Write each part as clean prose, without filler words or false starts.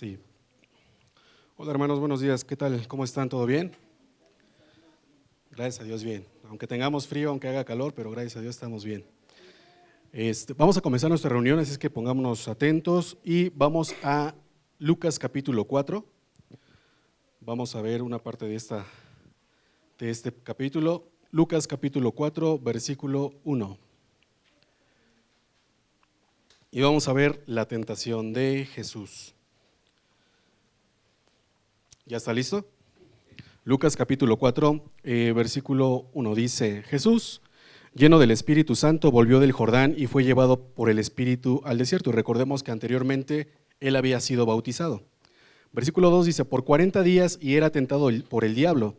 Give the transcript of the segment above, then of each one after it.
Sí. Hola hermanos, buenos días. ¿Qué tal? ¿Cómo están? ¿Todo bien? Gracias a Dios, bien. Aunque tengamos frío, aunque haga calor, pero gracias a Dios estamos bien. Vamos a comenzar nuestra reunión, así es que pongámonos atentos y vamos a Lucas capítulo 4. Vamos a ver una parte de este capítulo. Lucas capítulo 4, versículo 1. Y vamos a ver la tentación de Jesús. ¿Ya está listo? Lucas capítulo 4, versículo 1 dice: Jesús, lleno del Espíritu Santo, volvió del Jordán y fue llevado por el Espíritu al desierto. Y recordemos que anteriormente él había sido bautizado. Versículo 2 dice: por 40 días y era tentado por el diablo,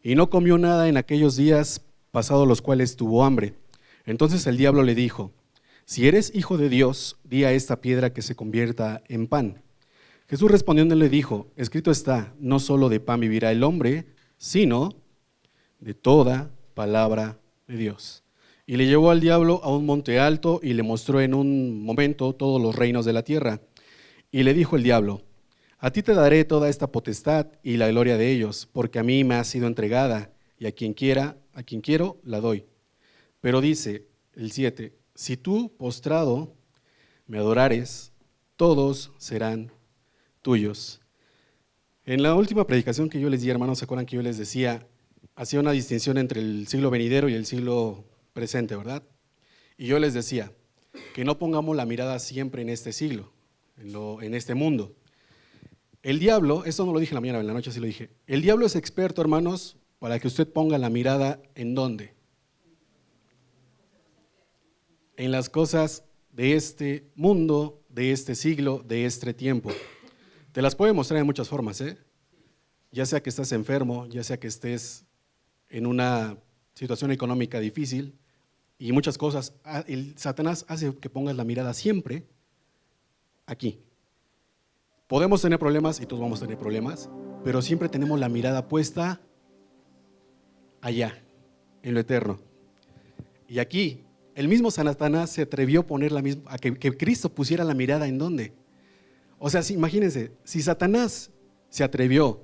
y no comió nada en aquellos días, pasados los cuales tuvo hambre. Entonces el diablo le dijo: si eres hijo de Dios, di a esta piedra que se convierta en pan. Jesús respondiendo le dijo: escrito está, no solo de pan vivirá el hombre, sino de toda palabra de Dios. Y le llevó al diablo a un monte alto y le mostró en un momento todos los reinos de la tierra. Y le dijo el diablo: a ti te daré toda esta potestad y la gloria de ellos, porque a mí me ha sido entregada, y a quien quiero, la doy. Pero dice el 7, si tú, postrado, me adorares, todos serán tuyos. En la última predicación que yo les di, hermanos, ¿se acuerdan que yo les decía? Hacía una distinción entre el siglo venidero y el siglo presente, ¿verdad? Y yo les decía que no pongamos la mirada siempre en este siglo, en este mundo. El diablo, esto no lo dije en la mañana, en la noche sí lo dije. El diablo es experto, hermanos, para que usted ponga la mirada ¿en dónde? En las cosas de este mundo, de este siglo, de este tiempo. Te las puede mostrar de muchas formas, ¿eh? Ya sea que estés enfermo, ya sea que estés en una situación económica difícil y muchas cosas. Satanás hace que pongas la mirada siempre aquí. Podemos tener problemas y todos vamos a tener problemas, pero siempre tenemos la mirada puesta allá, en lo eterno. Y aquí, el mismo Satanás se atrevió a poner a que Cristo pusiera la mirada ¿en dónde? O sea, imagínense, si Satanás se atrevió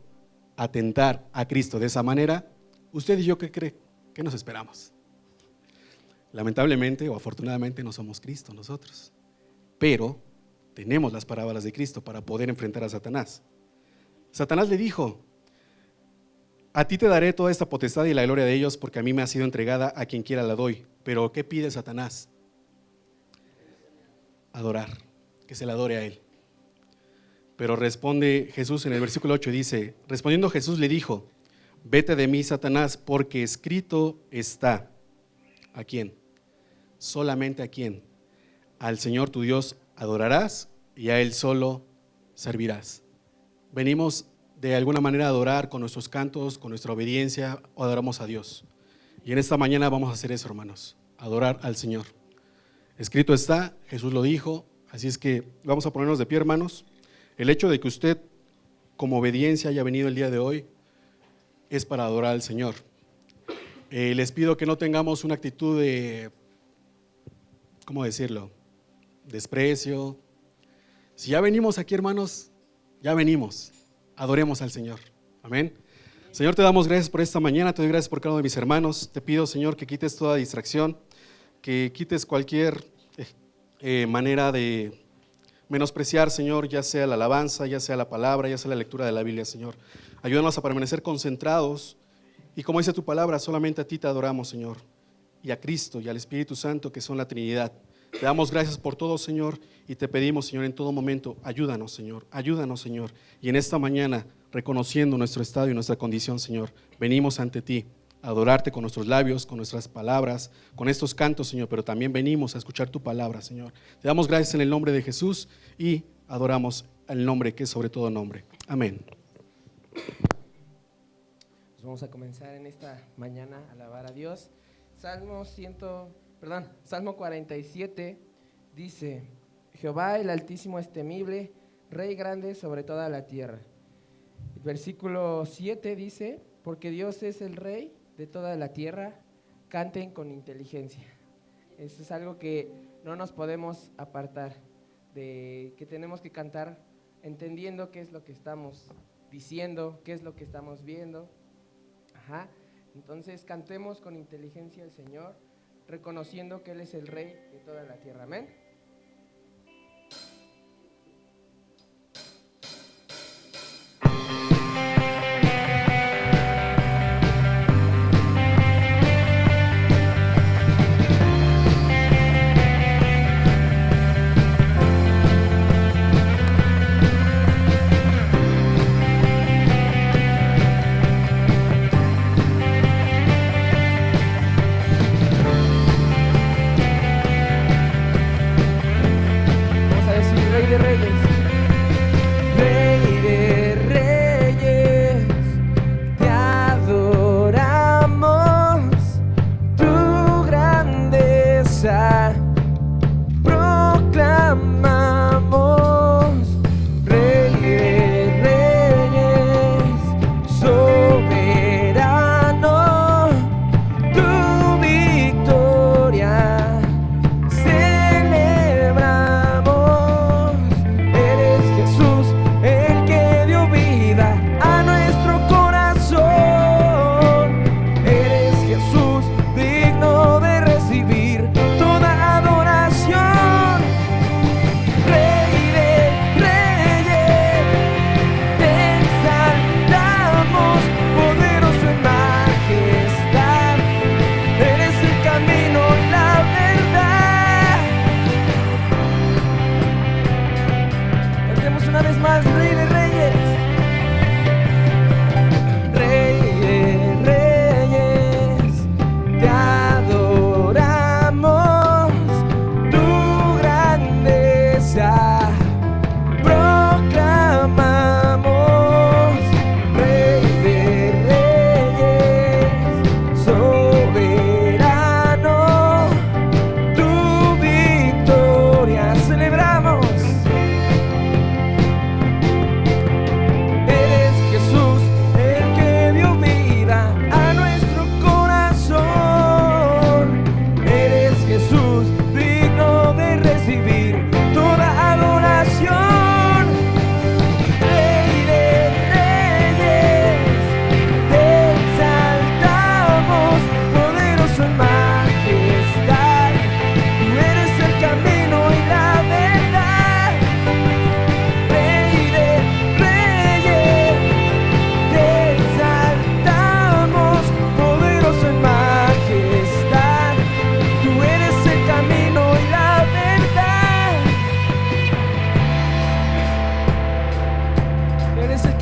a tentar a Cristo de esa manera, usted y yo, ¿qué cree? ¿Qué nos esperamos? Lamentablemente o afortunadamente no somos Cristo nosotros, pero tenemos las palabras de Cristo para poder enfrentar a Satanás. Satanás le dijo: a ti te daré toda esta potestad y la gloria de ellos, porque a mí me ha sido entregada, a quien quiera la doy. Pero ¿qué pide Satanás? Adorar, que se le adore a él. Pero responde Jesús en el versículo 8, dice: respondiendo Jesús le dijo: vete de mí, Satanás, porque escrito está. ¿A quién? Solamente a quién. Al Señor tu Dios adorarás y a Él solo servirás. Venimos de alguna manera a adorar con nuestros cantos, con nuestra obediencia, o adoramos a Dios. Y en esta mañana vamos a hacer eso, hermanos, adorar al Señor. Escrito está, Jesús lo dijo, así es que vamos a ponernos de pie, hermanos. El hecho de que usted, como obediencia, haya venido el día de hoy, es para adorar al Señor. Les pido que no tengamos una actitud de, ¿cómo decirlo?, desprecio. Si ya venimos aquí, hermanos, ya venimos, adoremos al Señor. Amén. Señor, te damos gracias por esta mañana, te doy gracias por cada uno de mis hermanos. Te pido, Señor, que quites toda distracción, que quites cualquier manera de menospreciar, Señor, ya sea la alabanza, ya sea la palabra, ya sea la lectura de la Biblia, Señor. Ayúdanos a permanecer concentrados y, como dice tu palabra, solamente a ti te adoramos, Señor, y a Cristo y al Espíritu Santo, que son la Trinidad. Te damos gracias por todo, Señor, y te pedimos, Señor, en todo momento, ayúdanos, Señor, y en esta mañana, reconociendo nuestro estado y nuestra condición, Señor, venimos ante ti a adorarte con nuestros labios, con nuestras palabras, con estos cantos, Señor, pero también venimos a escuchar tu palabra, Señor. Te damos gracias en el nombre de Jesús y adoramos al nombre que es sobre todo nombre. Amén. Pues vamos a comenzar en esta mañana a alabar a Dios. Salmo 47 dice: Jehová el Altísimo es temible, Rey grande sobre toda la tierra. El versículo 7 dice: porque Dios es el Rey de toda la tierra, canten con inteligencia. Eso es algo que no nos podemos apartar, de que tenemos que cantar entendiendo qué es lo que estamos diciendo, qué es lo que estamos viendo. Ajá. Entonces cantemos con inteligencia al Señor, reconociendo que Él es el Rey de toda la tierra. Amén.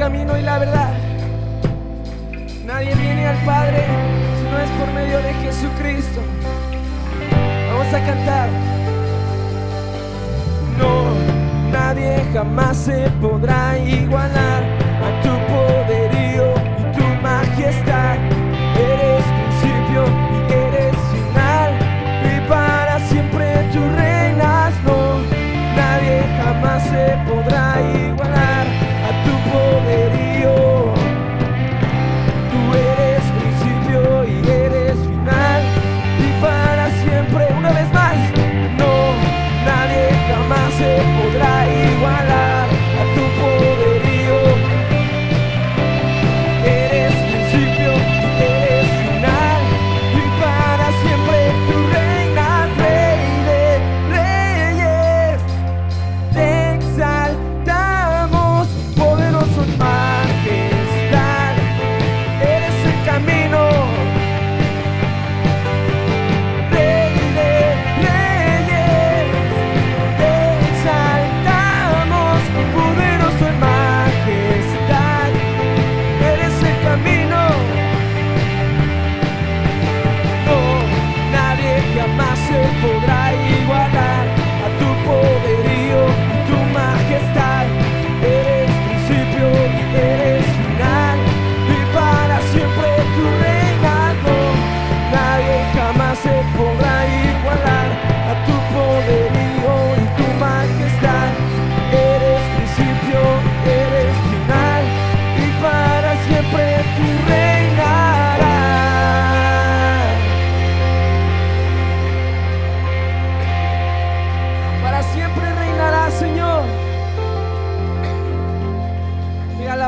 camino y la verdad. Nadie viene al Padre si no es por medio de Jesucristo. Vamos a cantar. No, nadie jamás se podrá igualar a tu poderío y tu majestad. Eres principio y eres final, y para siempre tú reinas. No, nadie jamás se podrá igualar a tu poderío. Tú eres principio y eres final, y para siempre. Una vez más. No, nadie jamás se podrá igualar a tu poderío. Eres principio y eres final, y para siempre tú reinas. Rey de reyes, te exaltamos.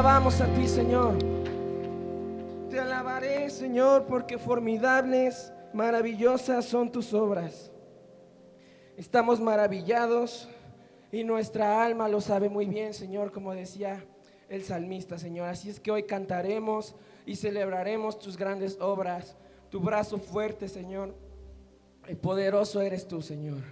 alabamos a ti, Señor. Te alabaré, Señor, porque formidables, maravillosas son tus obras. Estamos maravillados y nuestra alma lo sabe muy bien, Señor, como decía el salmista, Señor. Así es que hoy cantaremos y celebraremos tus grandes obras, tu brazo fuerte, Señor. El poderoso eres tú, Señor.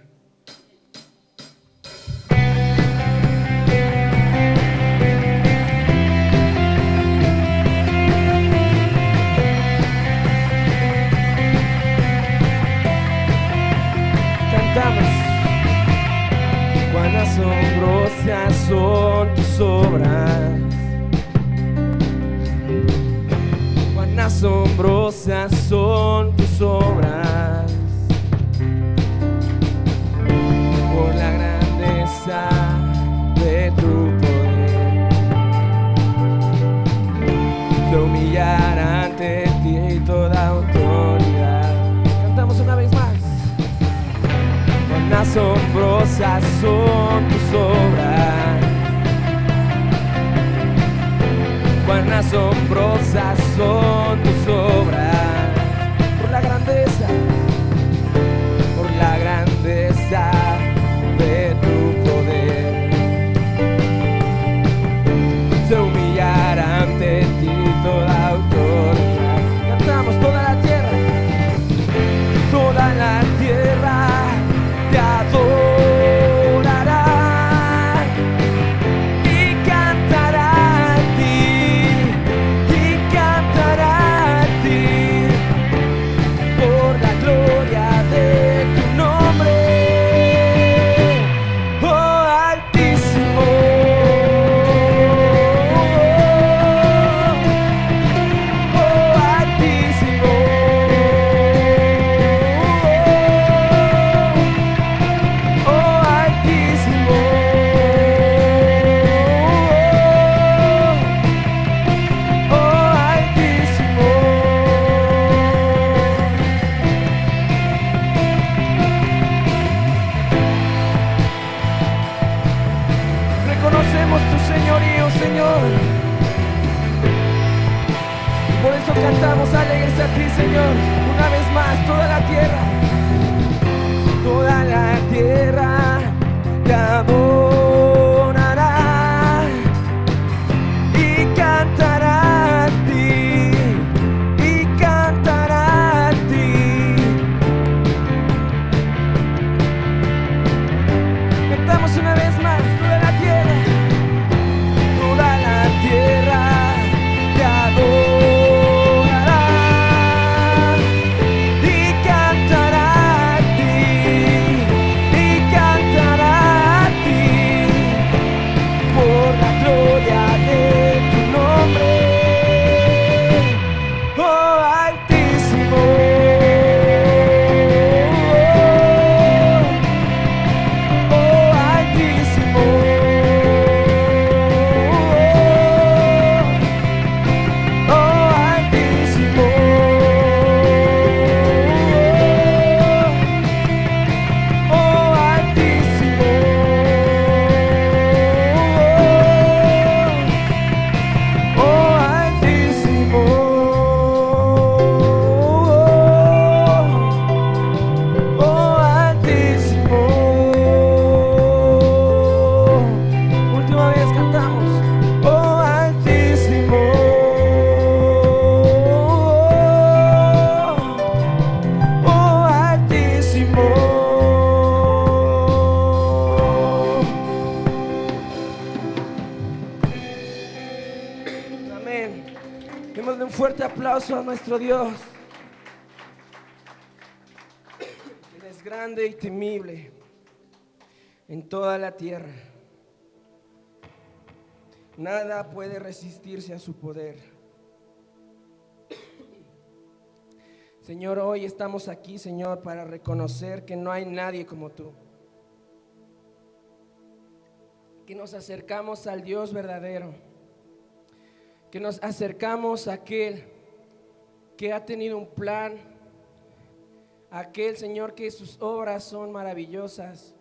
Cantamos. Cuán asombrosas son tus obras, cuán asombrosas son tus obras, por la grandeza de tu poder. Se humillará ante ti toda autoridad. Cantamos una vez más. Cuán asombrosas son tus obras, cuán asombrosas son tus obras, por la grandeza de tu poder. Se humillará ante ti toda autoridad. Cantamos toda la tierra te adorará y cantará a ti por la gloria de tu nombre, oh Altísimo, oh Altísimo. Reconocemos tu señorío, Señor, y por eso cantamos alegres a ti, Señor. Una vez más, toda la tierra te adorará y cantará a ti, Cantamos una vez más, toda la tierra te adorará y cantará a ti por la gloria de tu nombre, oh Altísimo, oh Altísimo, oh Altísimo, oh Altísimo, oh Altísimo, oh Altísimo. Última vez cantamos, oh Altísimo, oh Altísimo. Amén. Démosle un fuerte aplauso a nuestro Dios. Él es grande y temible en toda la tierra. Nada puede resistirse a su poder. Señor, hoy estamos aquí, Señor, para reconocer que no hay nadie como tú. Que nos acercamos al Dios verdadero. Que nos acercamos a aquel que ha tenido un plan. Aquel, Señor, que sus obras son maravillosas.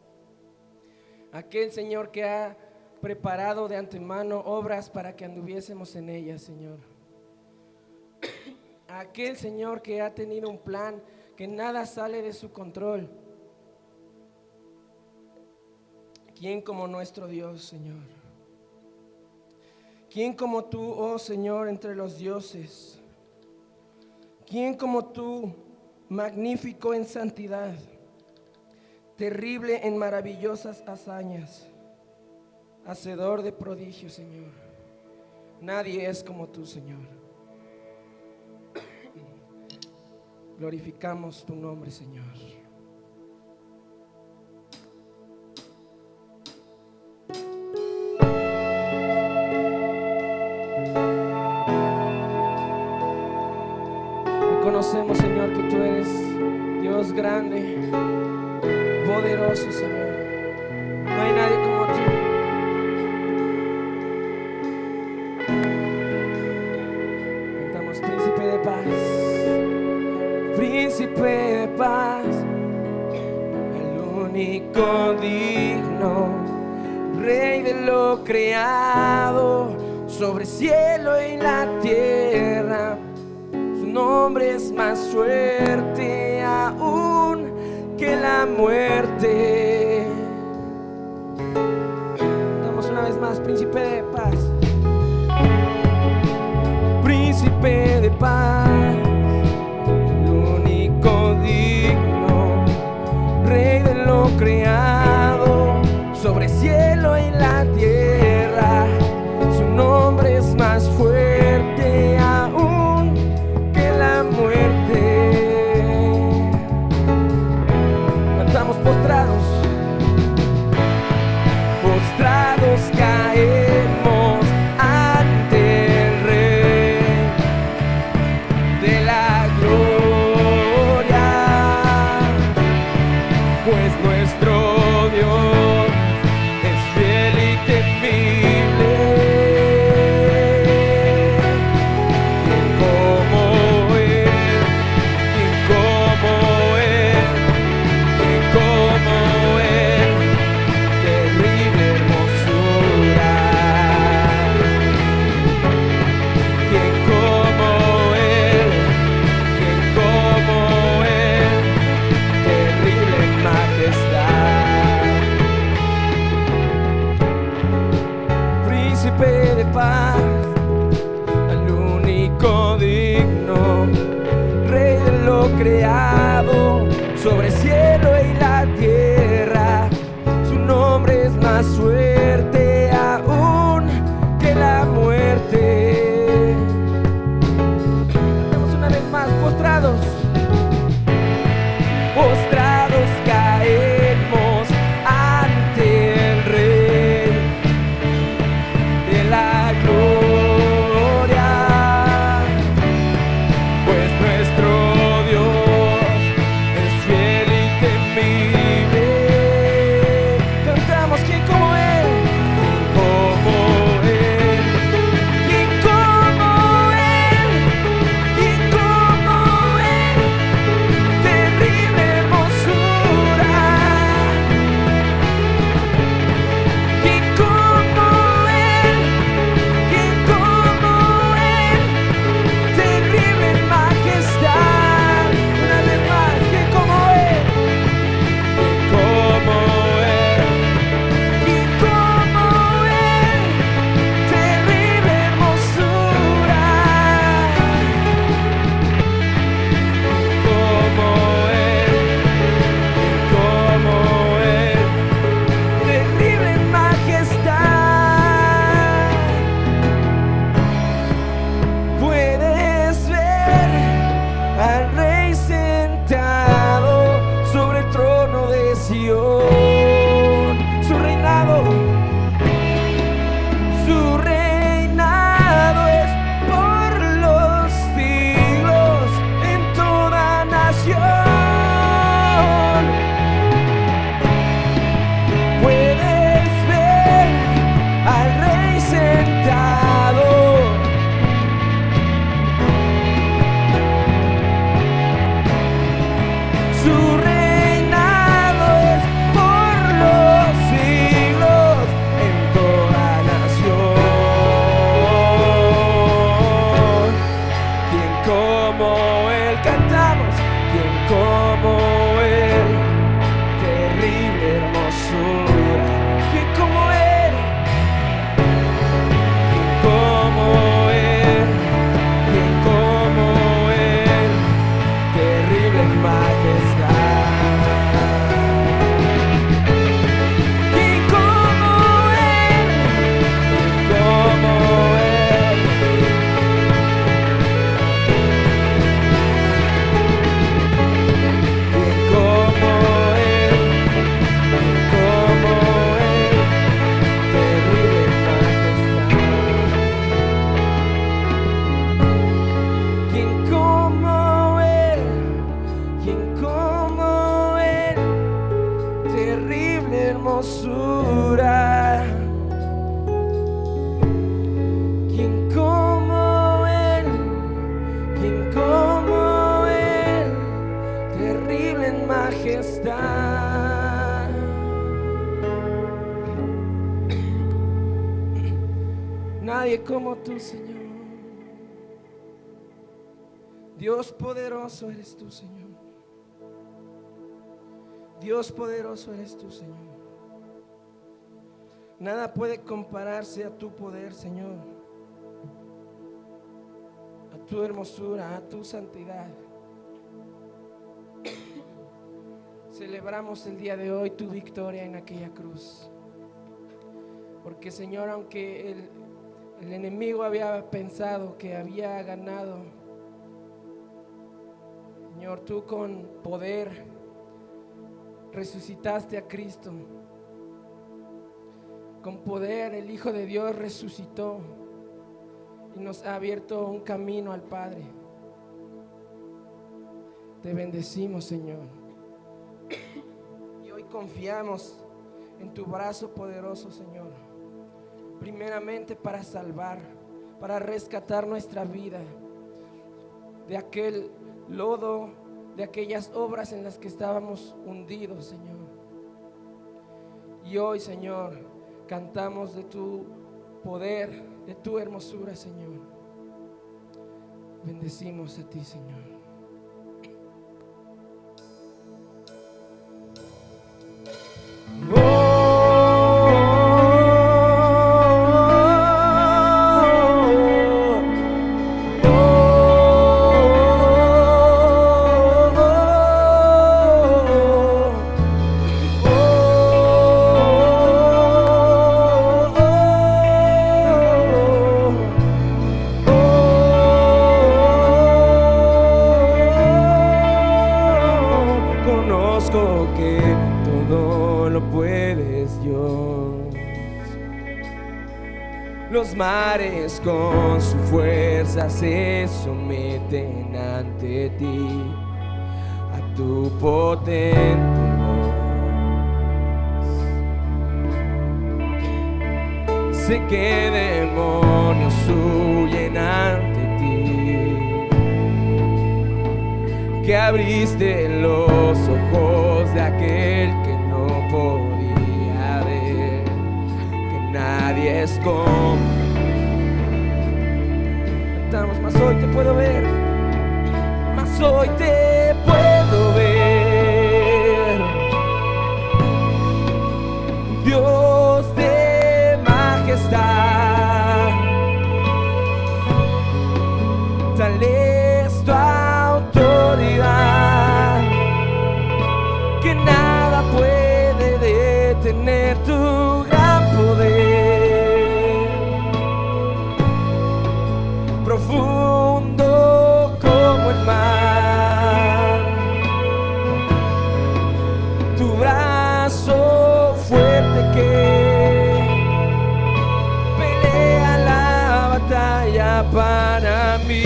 Aquel, Señor, que ha preparado de antemano obras para que anduviésemos en ellas, Señor. Aquel Señor que ha tenido un plan, que nada sale de su control. ¿Quién como nuestro Dios, Señor? ¿Quién como tú, oh Señor, entre los dioses? ¿Quién como tú, magnífico en santidad, terrible en maravillosas hazañas, hacedor de prodigios, Señor? Nadie es como tú, Señor. Glorificamos tu nombre, Señor. Reconocemos, Señor, que tú eres Dios grande, poderoso, Señor. No hay nadie como tú. Cantamos príncipe de paz, príncipe de paz, el único digno, rey de lo creado, sobre cielo y la tierra. Su nombre es más fuerte aún que la muerte. Damos una vez más, príncipe de paz, príncipe de paz, el único digno, rey de lo creado, sobre cielo y la tierra. Su nombre es más fuerte aún que la muerte. Cantamos postrados, postrados caemos ante el Rey de la gloria, pues nuestro Dios es fiel y temible. ¿Quién como Él? ¿Quién como Él? ¿Quién como Él? Terrible hermosura. ¿Quién como Él? ¿Quién como Él? Terrible majestad. Príncipe de paz, al único digno, rey de lo creado, sobre cielo y la tierra. Su nombre es más fuerte aún que la muerte. Cantamos una vez más, postrados, postrados caemos ante el Rey de la gloria, pues nuestro Dios es fiel y temible. Cantamos, ¿quién como Él? Nadie como tú, Señor. Dios poderoso eres tú, Señor. Dios poderoso eres tú, Señor. Nada puede compararse a tu poder, Señor, a tu hermosura, a tu santidad. Celebramos el día de hoy tu victoria en aquella cruz. Porque, Señor, aunque el enemigo había pensado que había ganado, Señor, tú con poder resucitaste a Cristo. Con poder el Hijo de Dios resucitó y nos ha abierto un camino al Padre. Te bendecimos, Señor. Y hoy confiamos en tu brazo poderoso, Señor. Primeramente para salvar, para rescatar nuestra vida de aquel lodo, de aquellas obras en las que estábamos hundidos, Señor. Y hoy, Señor, cantamos de tu poder, de tu hermosura, Señor. Bendecimos a ti, Señor. Que todo lo puedes, Dios. Los mares con su fuerza se someten ante ti, a tu potente voz. Sé que demonios huyen ante ti, que abriste los ojos de aquel que no podía ver, que nadie es como. Cantamos, mas hoy te puedo ver, mas hoy te puedo ver, Dios de majestad, tal es tu autoridad, que nada puede detener tu gran poder, profundo como el mar, tu brazo fuerte que pelea la batalla para mí.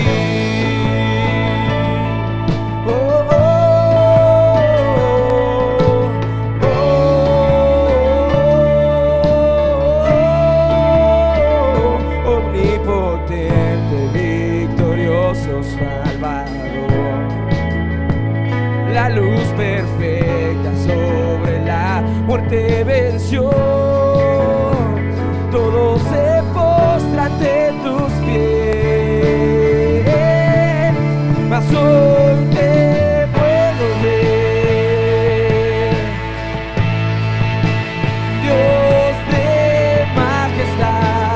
La luz perfecta sobre la muerte venció, todo se postra ante tus pies, mas hoy te puedo ver, Dios de majestad,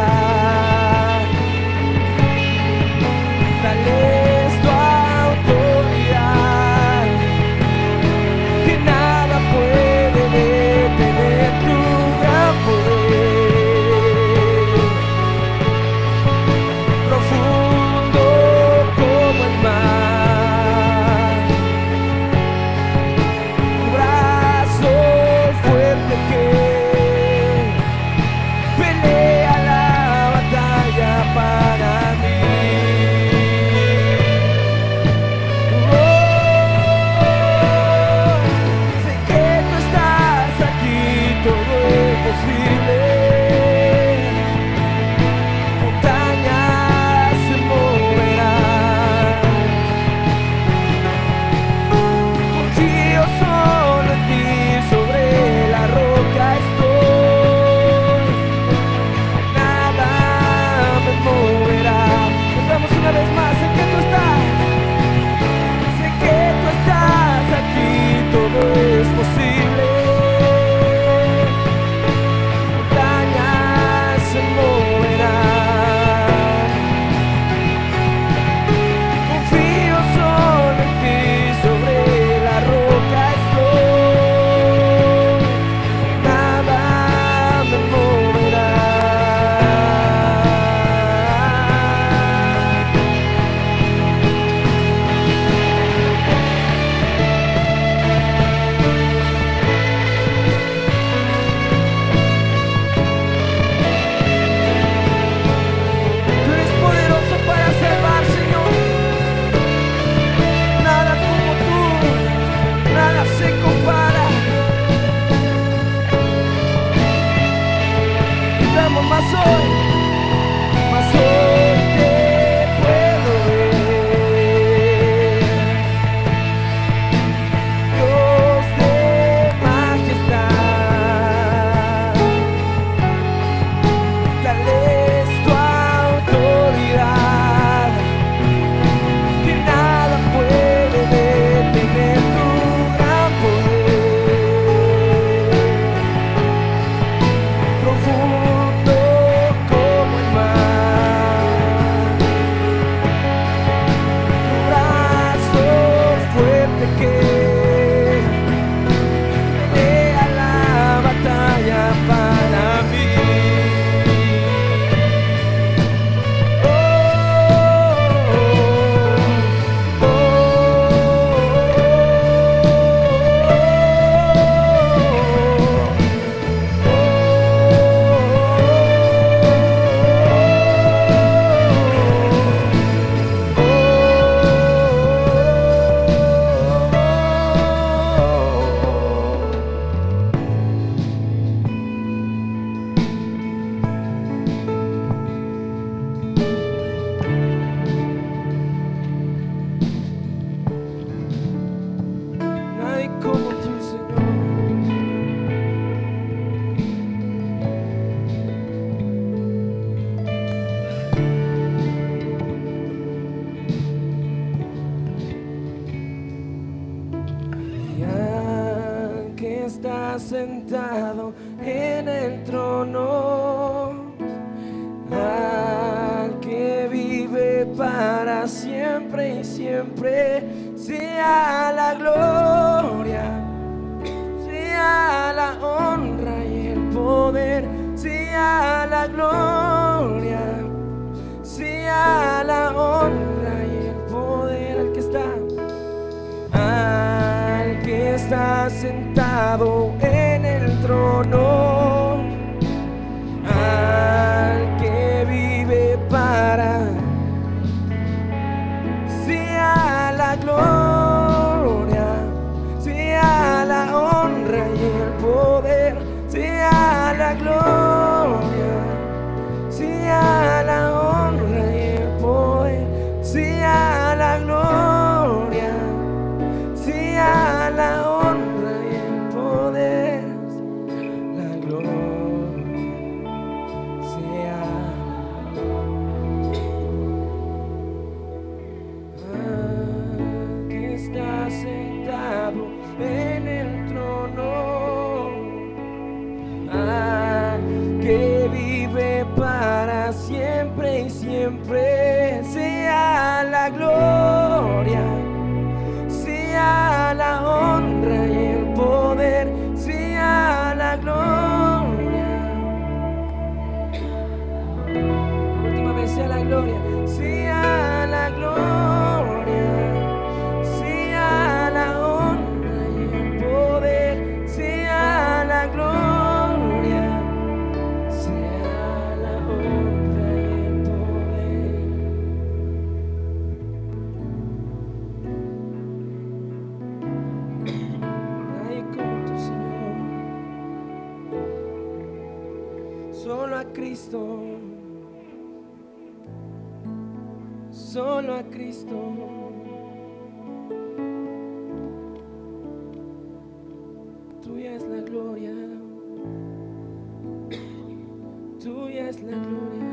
tal es tu sentado en el trono, al que vive para siempre y siempre, sea la gloria, sea la honra y el poder, sea la gloria, sea la honra y el poder al que está sentado en el trono, al que vive para, sea la gloria, sea la honra y el poder, sea la gloria, sea la honra y el poder, sea la gloria, sea la honra y el poder, la gloria, sea que está sentado en el trono, que vive para siempre y siempre, sea la gloria, sea la honra y el poder, sea la gloria. Última vez, sea la gloria, sea la gloria, sea la honra y el poder, sea la gloria, sea la honra y el poder. Nadie como tu Señor, solo a Cristo, solo a Cristo. Tuya es la gloria, tuya es la gloria,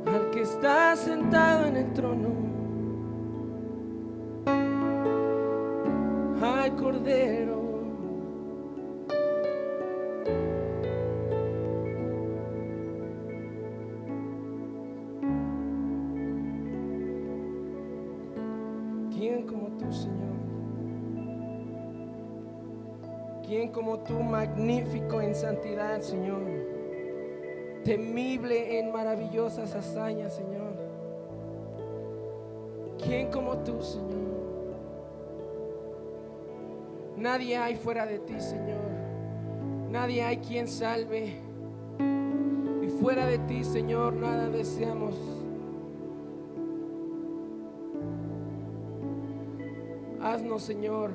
al que está sentado en el trono, al Cordero. ¿Quién como tú, Señor? ¿Quién como tú, magnífico en santidad, Señor? Temible en maravillosas hazañas, Señor. ¿Quién como tú, Señor? Nadie hay fuera de ti, Señor. Nadie hay quien salve. Y fuera de ti, Señor, nada deseamos. Haznos, Señor,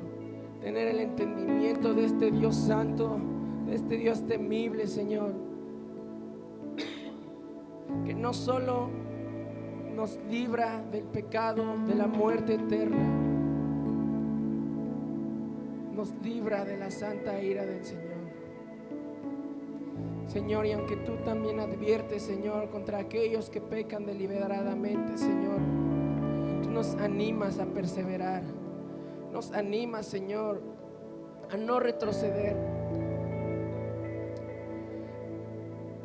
tener el entendimiento de este Dios santo, de este Dios temible, Señor, que no solo nos libra del pecado, de la muerte eterna, nos libra de la santa ira del Señor. Señor, y aunque tú también adviertes, Señor, contra aquellos que pecan deliberadamente, Señor, tú nos animas a perseverar. Nos anima, Señor, a no retroceder.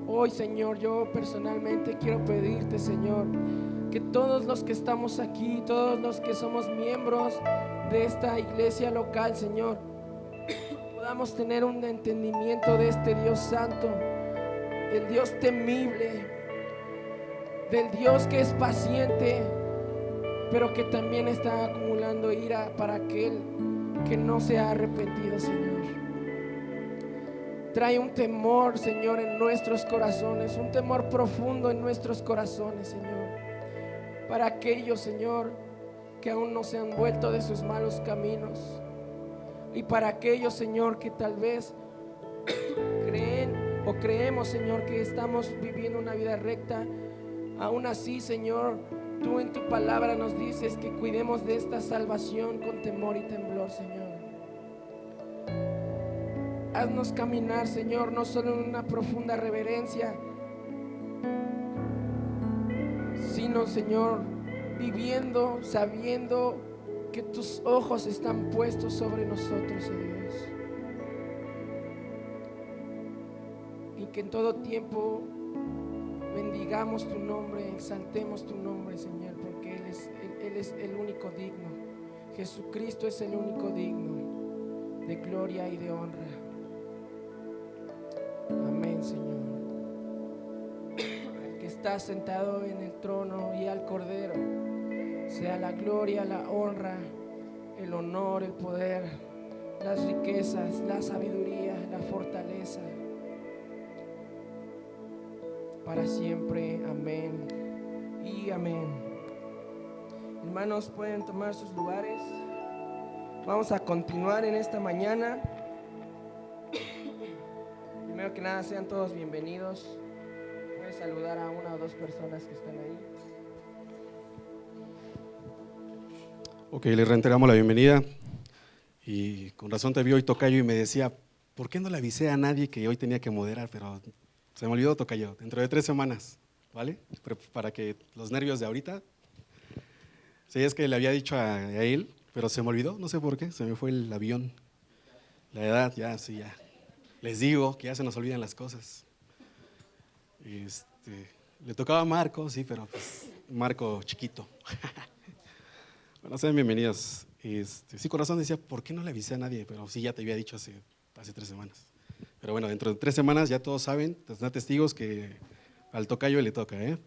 Hoy, Señor, yo personalmente quiero pedirte, Señor, que todos los que estamos aquí, todos los que somos miembros de esta iglesia local, Señor, podamos tener un entendimiento de este Dios santo, del Dios temible, del Dios que es paciente, pero que también está acumulando ira para aquel que no se ha arrepentido, Señor. Trae un temor, Señor, en nuestros corazones, un temor profundo en nuestros corazones, Señor, para aquellos, Señor, que aún no se han vuelto de sus malos caminos, y para aquellos, Señor, que tal vez creen o creemos, Señor, que estamos viviendo una vida recta. Aún así, Señor, tú en tu palabra nos dices que cuidemos de esta salvación con temor y temblor, Señor. Haznos caminar, Señor, no solo en una profunda reverencia, sino, Señor, viviendo, sabiendo que tus ojos están puestos sobre nosotros, oh Dios. Y que en todo tiempo bendigamos tu nombre, exaltemos tu nombre, Señor, porque Él es el único digno. Jesucristo es el único digno de gloria y de honra. Amén, Señor. El que está sentado en el trono y al Cordero, sea la gloria, la honra, el honor, el poder, las riquezas, la sabiduría, la fortaleza, para siempre. Amén y amén. Hermanos, pueden tomar sus lugares. Vamos a continuar en esta mañana. Primero que nada, sean todos bienvenidos. Puedes saludar a una o dos personas que están ahí. Ok, les reiteramos la bienvenida. Y con razón te vi hoy, tocayo, y me decía, ¿por qué no le avisé a nadie que hoy tenía que moderar? Pero se me olvidó, tocayo, dentro de 3 semanas, ¿vale? Para que los nervios de ahorita. Sí, es que le había dicho a él, pero se me olvidó, no sé por qué, se me fue el avión. La edad, ya, sí, ya. Les digo que ya se nos olvidan las cosas. Le tocaba a Marco, sí, pero pues Marco chiquito. Bueno, sean bienvenidos. Sí, con razón decía, ¿por qué no le avisé a nadie? Pero sí, ya te había dicho hace 3 semanas. Pero bueno, dentro de 3 semanas ya todos saben, tendrán testigos que al tocayo le toca, ¿eh?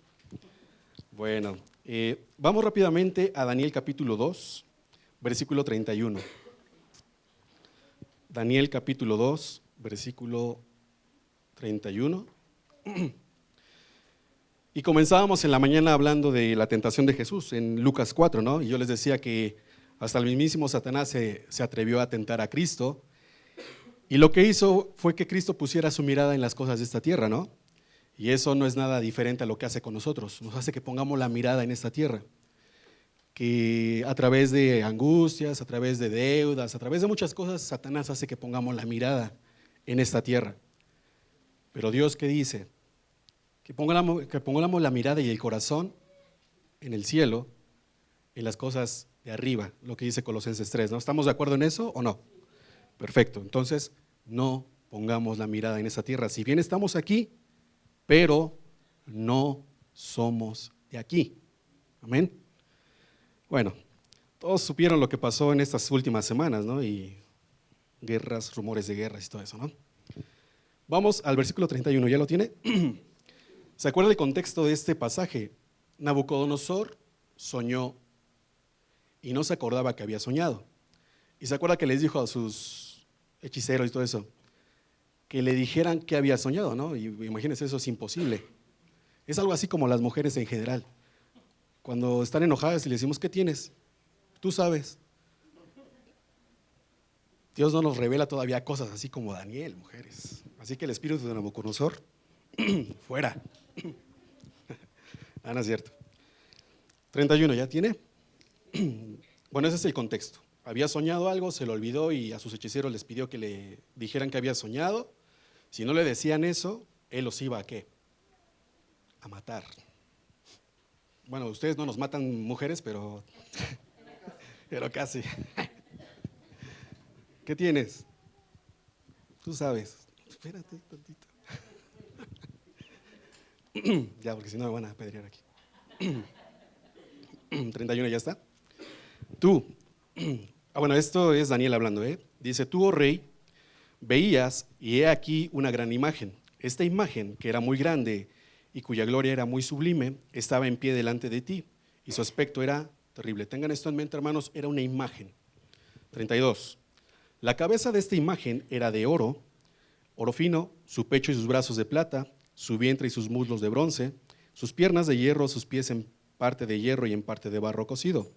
Bueno, vamos rápidamente a Daniel capítulo 2, versículo 31. Daniel capítulo 2, versículo 31. Y comenzábamos en la mañana hablando de la tentación de Jesús en Lucas 4, ¿no? Y yo les decía que hasta el mismísimo Satanás se atrevió a tentar a Cristo. Y lo que hizo fue que Cristo pusiera su mirada en las cosas de esta tierra, ¿no? Y eso no es nada diferente a lo que hace con nosotros. Nos hace que pongamos la mirada en esta tierra. Que a través de angustias, a través de deudas, a través de muchas cosas, Satanás hace que pongamos la mirada en esta tierra. Pero Dios, ¿qué dice? Que pongamos la mirada y el corazón en el cielo, en las cosas de arriba, lo que dice Colosenses 3, ¿no? ¿Estamos de acuerdo en eso o no? Perfecto, entonces no pongamos la mirada en esa tierra. Si bien estamos aquí, pero no somos de aquí. Amén. Bueno, todos supieron lo que pasó en estas últimas semanas, ¿no? Y guerras, rumores de guerras y todo eso, ¿no? Vamos al versículo 31, ¿ya lo tiene? ¿Se acuerda el contexto de este pasaje? Nabucodonosor soñó y no se acordaba que había soñado. Y se acuerda que les dijo a sus hechiceros y todo eso, que le dijeran que había soñado, ¿no? Y imagínense, eso es imposible. Es algo así como las mujeres en general. Cuando están enojadas y le decimos, ¿qué tienes? Tú sabes. Dios no nos revela todavía cosas así como Daniel, mujeres. Así que el espíritu de Nabucodonosor, fuera. No es cierto. 31, ¿ya tiene? Bueno, ese es el contexto. Había soñado algo, se lo olvidó y a sus hechiceros les pidió que le dijeran que había soñado. Si no le decían eso, él los iba a ¿qué? A matar. Bueno, ustedes no nos matan mujeres, pero casi. ¿Qué tienes? Tú sabes. Espérate tantito. Ya, porque si no me van a apedrear aquí. 31, ¿ya está? Tú. Bueno, esto es Daniel hablando, ¿eh? Dice, tú, oh rey, veías y he aquí una gran imagen. Esta imagen, que era muy grande y cuya gloria era muy sublime, estaba en pie delante de ti y su aspecto era terrible. Tengan esto en mente, hermanos, era una imagen. 32. La cabeza de esta imagen era de oro fino, su pecho y sus brazos de plata, su vientre y sus muslos de bronce, sus piernas de hierro, sus pies en parte de hierro y en parte de barro cocido.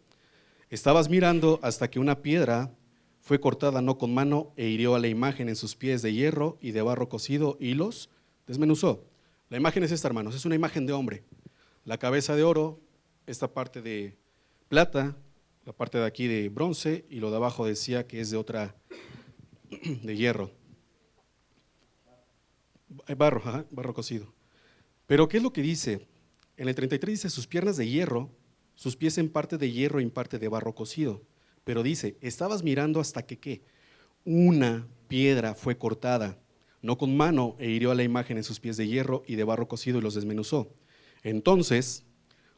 Estabas mirando hasta que una piedra fue cortada no con mano e hirió a la imagen en sus pies de hierro y de barro cocido y los desmenuzó. La imagen es esta, hermanos, es una imagen de hombre. La cabeza de oro, esta parte de plata, la parte de aquí de bronce y lo de abajo decía que es de otra, de hierro. Barro cocido. Pero ¿qué es lo que dice? En el 33 dice sus piernas de hierro, sus pies en parte de hierro y en parte de barro cocido. Pero dice, estabas mirando hasta que ¿qué? Una piedra fue cortada, no con mano, e hirió a la imagen en sus pies de hierro y de barro cocido y los desmenuzó. Entonces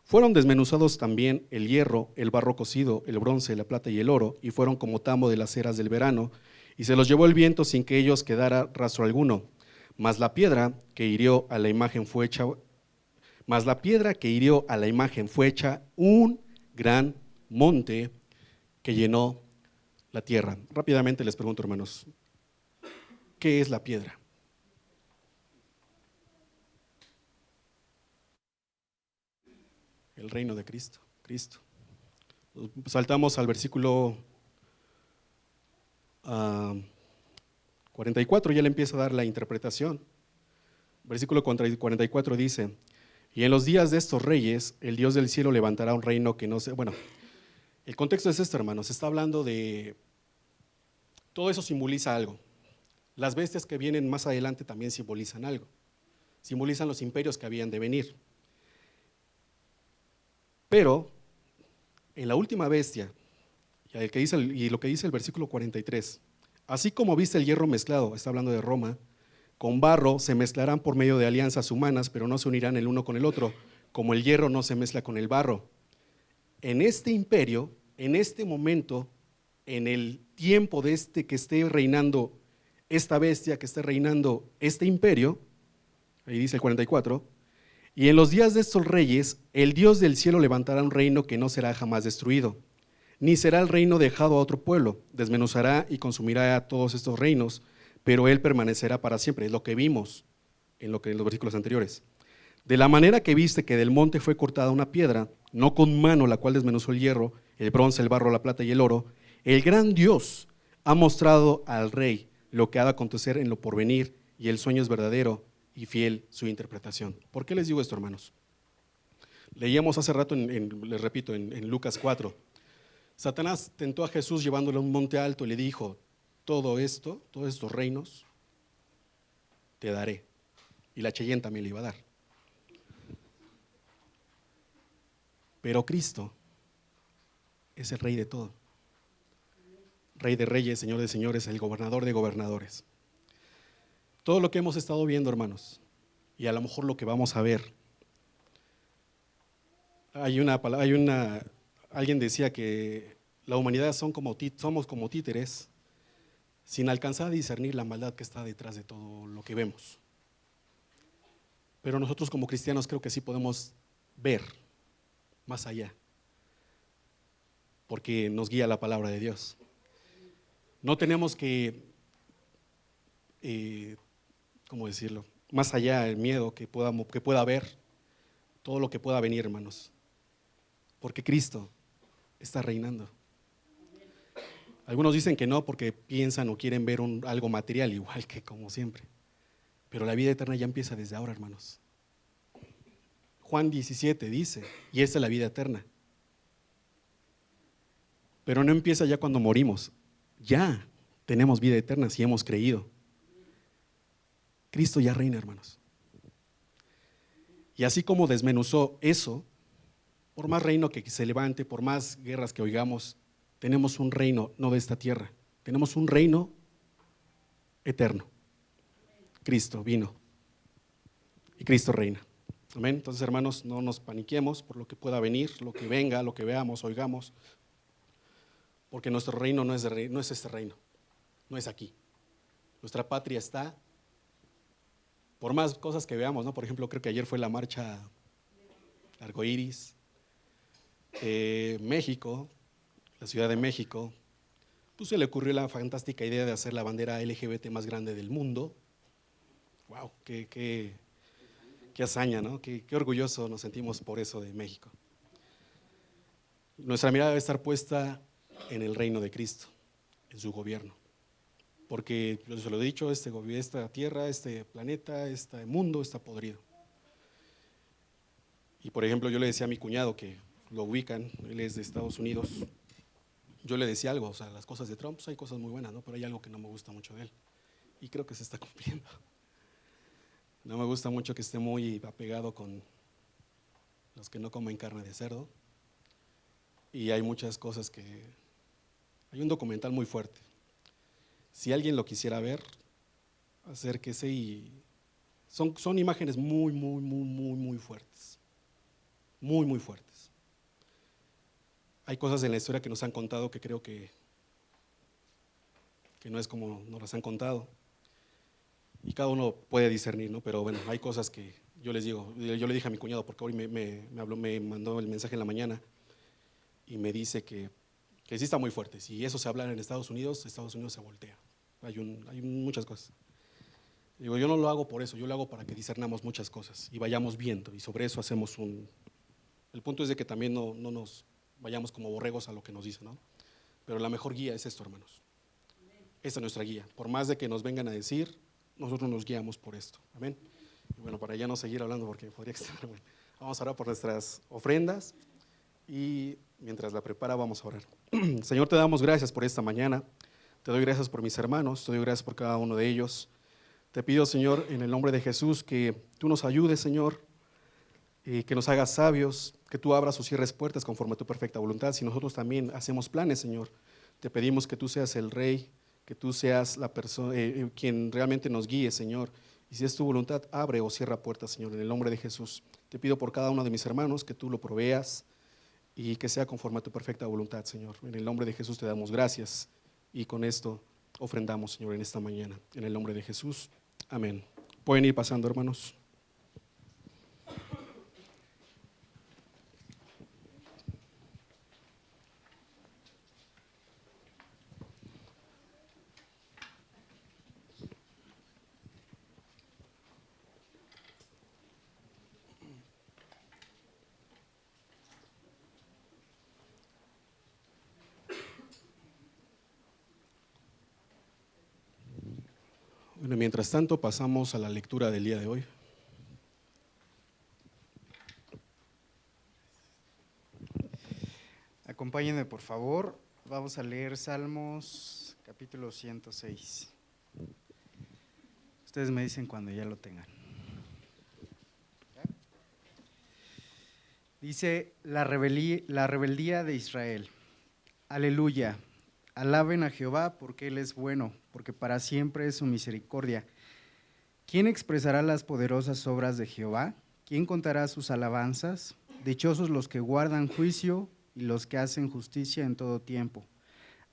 fueron desmenuzados también el hierro, el barro cocido, el bronce, la plata y el oro, y fueron como tamo de las eras del verano, y se los llevó el viento sin que ellos quedara rastro alguno. Mas la piedra que hirió a la imagen fue hecha, un gran monte que llenó la tierra. Rápidamente les pregunto, hermanos, ¿qué es la piedra? El reino de Cristo, Cristo. Saltamos al versículo 44, ya le empieza a dar la interpretación. Versículo 44 dice, y en los días de estos reyes, el Dios del cielo levantará un reino que no se… Bueno, el contexto es esto, hermanos, está hablando de… Todo eso simboliza algo. Las bestias que vienen más adelante también simbolizan algo. Simbolizan los imperios que habían de venir. Pero en la última bestia, y lo que dice el versículo 43, así como viste el hierro mezclado, está hablando de Roma, con barro se mezclarán por medio de alianzas humanas, pero no se unirán el uno con el otro, como el hierro no se mezcla con el barro. En este imperio, en este momento, en el tiempo de que esté reinando esta bestia, que esté reinando este imperio, ahí dice el 44, y en los días de estos reyes, el Dios del cielo levantará un reino que no será jamás destruido, ni será el reino dejado a otro pueblo, desmenuzará y consumirá a todos estos reinos, pero él permanecerá para siempre. Es lo que vimos en los versículos anteriores. De la manera que viste que del monte fue cortada una piedra, no con mano, la cual desmenuzó el hierro, el bronce, el barro, la plata y el oro, el gran Dios ha mostrado al rey lo que ha de acontecer en lo porvenir, y el sueño es verdadero y fiel su interpretación. ¿Por qué les digo esto, hermanos? Leíamos hace rato, les repito, en Lucas 4. Satanás tentó a Jesús llevándolo a un monte alto y le dijo, todo esto, todos estos reinos, te daré. Y la Cheyenne también le iba a dar. Pero Cristo es el rey de todo. Rey de reyes, señor de señores, el gobernador de gobernadores. Todo lo que hemos estado viendo, hermanos, y a lo mejor lo que vamos a ver. Alguien decía que la humanidad somos como títeres sin alcanzar a discernir la maldad que está detrás de todo lo que vemos. Pero nosotros como cristianos creo que sí podemos ver más allá, porque nos guía la palabra de Dios. No tenemos que, ¿cómo decirlo? Más allá del miedo que pueda haber, todo lo que pueda venir, hermanos, porque Cristo está reinando. Algunos dicen que no porque piensan o quieren ver algo material, igual que como siempre. Pero la vida eterna ya empieza desde ahora, hermanos. Juan 17 dice, y esta es la vida eterna. Pero no empieza ya cuando morimos. Ya tenemos vida eterna si hemos creído. Cristo ya reina, hermanos. Y así como desmenuzó eso, por más reino que se levante, por más guerras que oigamos, tenemos un reino no de esta tierra, tenemos un reino eterno. Cristo vino y Cristo reina. Amén. Entonces, hermanos, no nos paniquemos por lo que pueda venir, lo que venga, lo que veamos, oigamos, porque nuestro reino no es este reino, no es aquí. Nuestra patria está, por más cosas que veamos, ¿no? Por ejemplo, creo que ayer fue la marcha Arcoíris, México, la Ciudad de México, pues se le ocurrió la fantástica idea de hacer la bandera LGBT más grande del mundo. Wow, qué hazaña, ¿no? Qué orgulloso nos sentimos por eso de México. Nuestra mirada debe estar puesta en el reino de Cristo, en su gobierno. Porque, yo se lo he dicho, esta tierra, este planeta, este mundo está podrido. Y por ejemplo, yo le decía a mi cuñado que lo ubican, él es de Estados Unidos. Yo le decía algo, o sea, las cosas de Trump, pues hay cosas muy buenas, ¿no? Pero hay algo que no me gusta mucho de él. Y creo que se está cumpliendo. No me gusta mucho que esté muy apegado con los que no comen carne de cerdo. Y hay muchas cosas que Hay un documental muy fuerte. Si alguien lo quisiera ver, acérquese y son imágenes muy fuertes. Muy fuertes. Hay cosas en la historia que nos han contado que creo que no es como nos las han contado. Y cada uno puede discernir, ¿no? Pero bueno, hay cosas que yo les digo, yo le dije a mi cuñado, porque hoy me mandó el mensaje en la mañana y me dice que sí está muy fuerte. Si eso se habla en Estados Unidos se voltea. Hay muchas cosas. Digo, yo no lo hago por eso, yo lo hago para que discernamos muchas cosas y vayamos viendo, y sobre eso hacemos El punto es de que también no nos vayamos como borregos a lo que nos dicen, ¿no? Pero la mejor guía es esto, hermanos. Esta es nuestra guía. Por más de que nos vengan a decir, nosotros nos guiamos por esto. Amén. Y bueno, para ya no seguir hablando porque podría estar, bueno, vamos a orar por nuestras ofrendas y mientras la prepara vamos a orar. Señor, te damos gracias por esta mañana. Te doy gracias por mis hermanos, te doy gracias por cada uno de ellos. Te pido, Señor, en el nombre de Jesús, que tú nos ayudes, Señor, y que nos hagas sabios, que tú abras o cierres puertas conforme a tu perfecta voluntad. Si nosotros también hacemos planes, Señor, te pedimos que tú seas el Rey, que tú seas la persona, quien realmente nos guíe, Señor. Y si es tu voluntad, abre o cierra puertas, Señor, en el nombre de Jesús. Te pido por cada uno de mis hermanos que tú lo proveas y que sea conforme a tu perfecta voluntad, Señor. En el nombre de Jesús te damos gracias y con esto ofrendamos, Señor, en esta mañana. En el nombre de Jesús, amén. Pueden ir pasando, hermanos. Bueno, mientras tanto pasamos a la lectura del día de hoy. Acompáñenme, por favor. Vamos a leer Salmos capítulo 106. Ustedes me dicen cuando ya lo tengan. Dice la rebeldía de Israel. Aleluya. Alaben a Jehová porque Él es bueno, porque para siempre es su misericordia. ¿Quién expresará las poderosas obras de Jehová? ¿Quién contará sus alabanzas? Dichosos los que guardan juicio y los que hacen justicia en todo tiempo.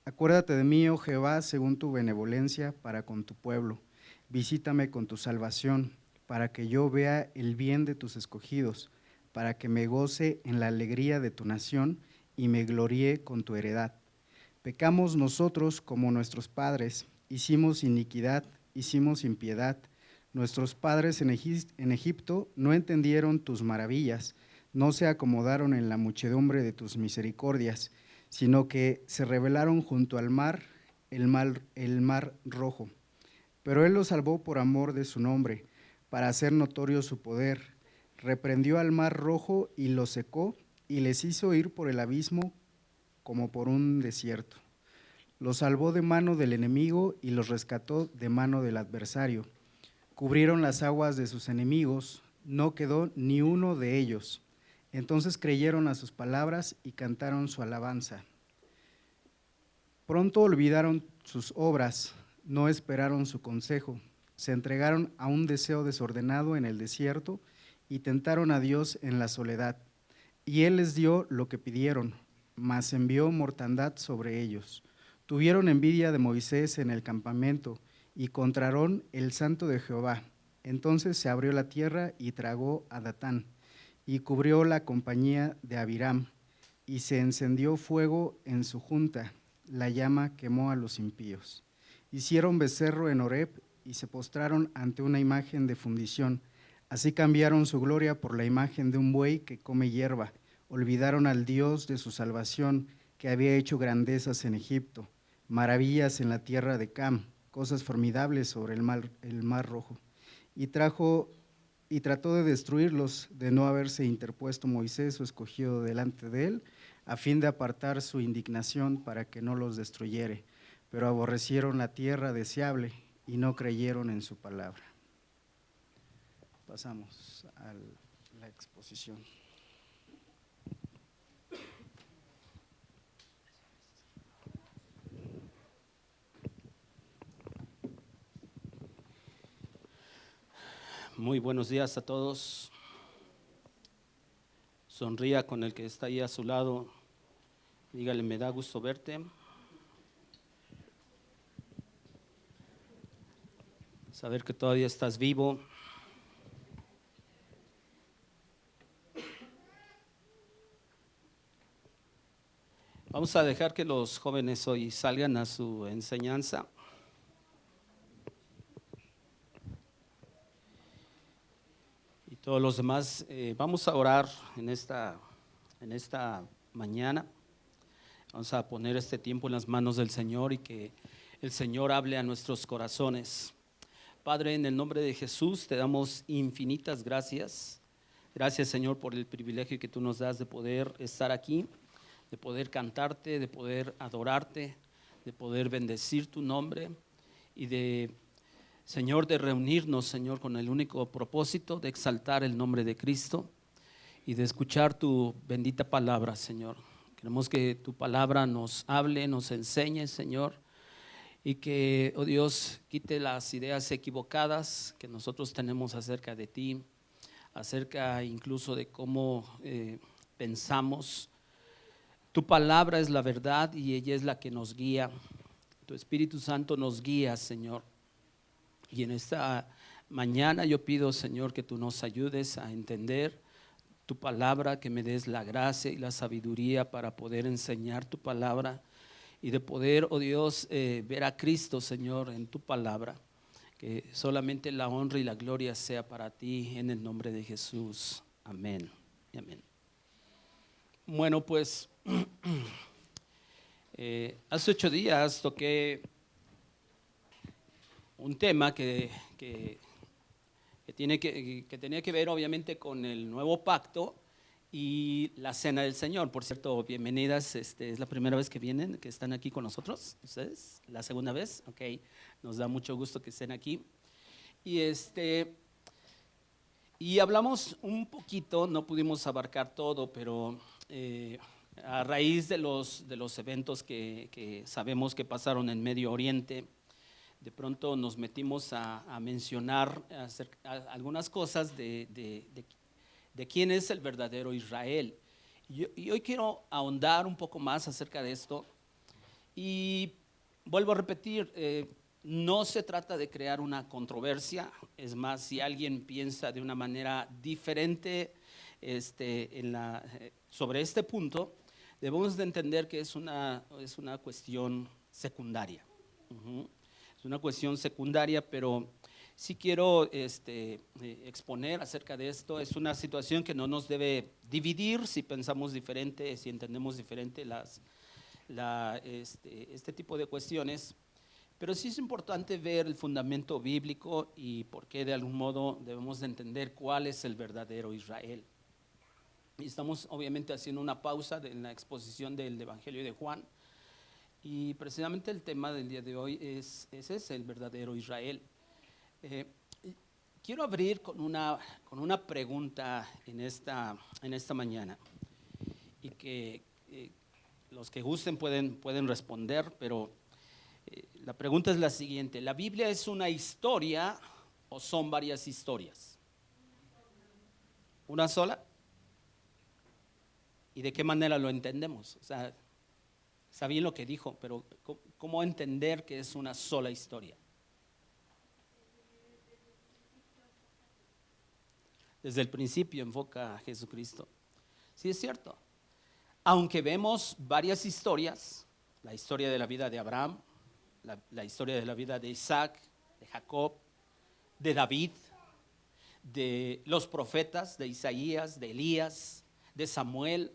Acuérdate de mí, oh Jehová, según tu benevolencia para con tu pueblo. Visítame con tu salvación, para que yo vea el bien de tus escogidos, para que me goce en la alegría de tu nación y me gloríe con tu heredad. Pecamos nosotros como nuestros padres, hicimos iniquidad, hicimos impiedad. Nuestros padres en Egipto no entendieron tus maravillas, no se acomodaron en la muchedumbre de tus misericordias, sino que se rebelaron junto al mar, el mar rojo. Pero Él los salvó por amor de su nombre, para hacer notorio su poder. Reprendió al mar rojo y lo secó, y les hizo ir por el abismo como por un desierto. Los salvó de mano del enemigo y los rescató de mano del adversario. Cubrieron las aguas de sus enemigos, no quedó ni uno de ellos. Entonces creyeron a sus palabras y cantaron su alabanza. Pronto olvidaron sus obras, no esperaron su consejo. Se entregaron a un deseo desordenado en el desierto y tentaron a Dios en la soledad. Y Él les dio lo que pidieron, mas envió mortandad sobre ellos. Tuvieron envidia de Moisés en el campamento y contra Aarón, el santo de Jehová. Entonces se abrió la tierra y tragó a Datán, y cubrió la compañía de Abiram, y se encendió fuego en su junta, la llama quemó a los impíos. Hicieron becerro en Horeb y se postraron ante una imagen de fundición. Así cambiaron su gloria por la imagen de un buey que come hierba. Olvidaron al Dios de su salvación, que había hecho grandezas en Egipto, maravillas en la tierra de Cam, cosas formidables sobre el mar rojo. Y trató de destruirlos, de no haberse interpuesto Moisés, su escogido, delante de él, a fin de apartar su indignación para que no los destruyere. Pero aborrecieron la tierra deseable y no creyeron en su palabra. Pasamos a la exposición. Muy buenos días a todos. Sonría con el que está ahí a su lado. Dígale, me da gusto verte. Saber que todavía estás vivo. Vamos a dejar que los jóvenes hoy salgan a su enseñanza. Y todos los demás, vamos a orar en esta mañana. Vamos a poner este tiempo en las manos del Señor y que el Señor hable a nuestros corazones. Padre, en el nombre de Jesús te damos infinitas gracias. Gracias, Señor, por el privilegio que tú nos das de poder estar aquí, de poder cantarte, de poder adorarte, de poder bendecir tu nombre y de, Señor, de reunirnos, Señor, con el único propósito de exaltar el nombre de Cristo y de escuchar tu bendita palabra, Señor. Queremos que tu palabra nos hable, nos enseñe, Señor, y que, oh Dios, quite las ideas equivocadas que nosotros tenemos acerca de ti, acerca incluso de cómo pensamos. Tu palabra es la verdad y ella es la que nos guía. Tu Espíritu Santo nos guía, Señor. Y en esta mañana yo pido, Señor, que tú nos ayudes a entender tu palabra, que me des la gracia y la sabiduría para poder enseñar tu palabra y de poder, oh Dios, ver a Cristo, Señor, en tu palabra. Que solamente la honra y la gloria sea para ti en el nombre de Jesús. Amén. Amén. Bueno, pues hace 8 días toqué un tema que tenía que ver obviamente con el nuevo pacto y la cena del Señor. Por cierto, bienvenidas, es la primera vez que vienen, que están aquí con nosotros, ustedes, la segunda vez, ok, nos da mucho gusto que estén aquí. Y hablamos un poquito, no pudimos abarcar todo, pero a raíz de los eventos que sabemos que pasaron en Medio Oriente, de pronto nos metimos a mencionar algunas cosas de quién es el verdadero Israel. Y hoy quiero ahondar un poco más acerca de esto. Y vuelvo a repetir, no se trata de crear una controversia. Es más, si alguien piensa de una manera diferente sobre este punto, debemos de entender que es una cuestión secundaria. Es una cuestión secundaria, pero sí quiero exponer acerca de esto. Es una situación que no nos debe dividir si pensamos diferente, si entendemos diferente este tipo de cuestiones. Pero sí es importante ver el fundamento bíblico y por qué de algún modo debemos de entender cuál es el verdadero Israel. Y estamos obviamente haciendo una pausa en la exposición del Evangelio de Juan. Y precisamente el tema del día de hoy es el verdadero Israel. Quiero abrir con una pregunta en esta mañana y que los que gusten pueden responder, pero la pregunta es la siguiente: ¿la Biblia es una historia o son varias historias? ¿Una sola? ¿Y de qué manera lo entendemos? O sea, está bien lo que dijo, pero ¿cómo entender que es una sola historia? Desde el principio enfoca a Jesucristo. Sí, es cierto. Aunque vemos varias historias, la historia de la vida de Abraham, la historia de la vida de Isaac, de Jacob, de David, de los profetas, de Isaías, de Elías, de Samuel,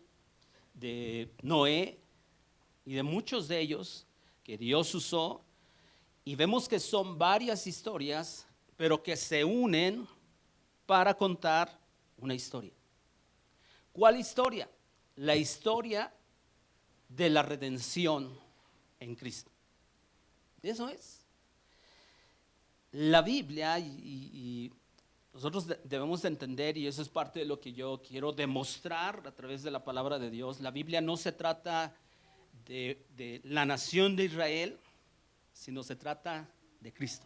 de Noé y de muchos de ellos que Dios usó, y vemos que son varias historias, pero que se unen para contar una historia. ¿Cuál historia? La historia de la redención en Cristo. Eso es. La Biblia, y nosotros debemos de entender, y eso es parte de lo que yo quiero demostrar a través de la palabra de Dios, la Biblia no se trata de la nación de Israel, sino se trata de Cristo,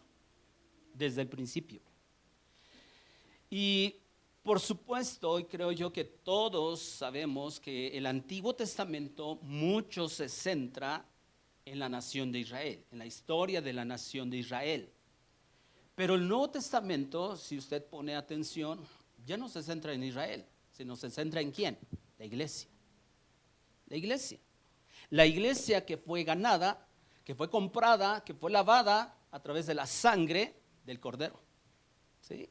desde el principio. Y por supuesto, y creo yo que todos sabemos que el Antiguo Testamento mucho se centra en la nación de Israel, en la historia de la nación de Israel. Pero el Nuevo Testamento, si usted pone atención, ya no se centra en Israel, sino se centra en ¿quién? La iglesia. La iglesia. La iglesia que fue ganada, que fue comprada, que fue lavada a través de la sangre del Cordero. ¿Sí?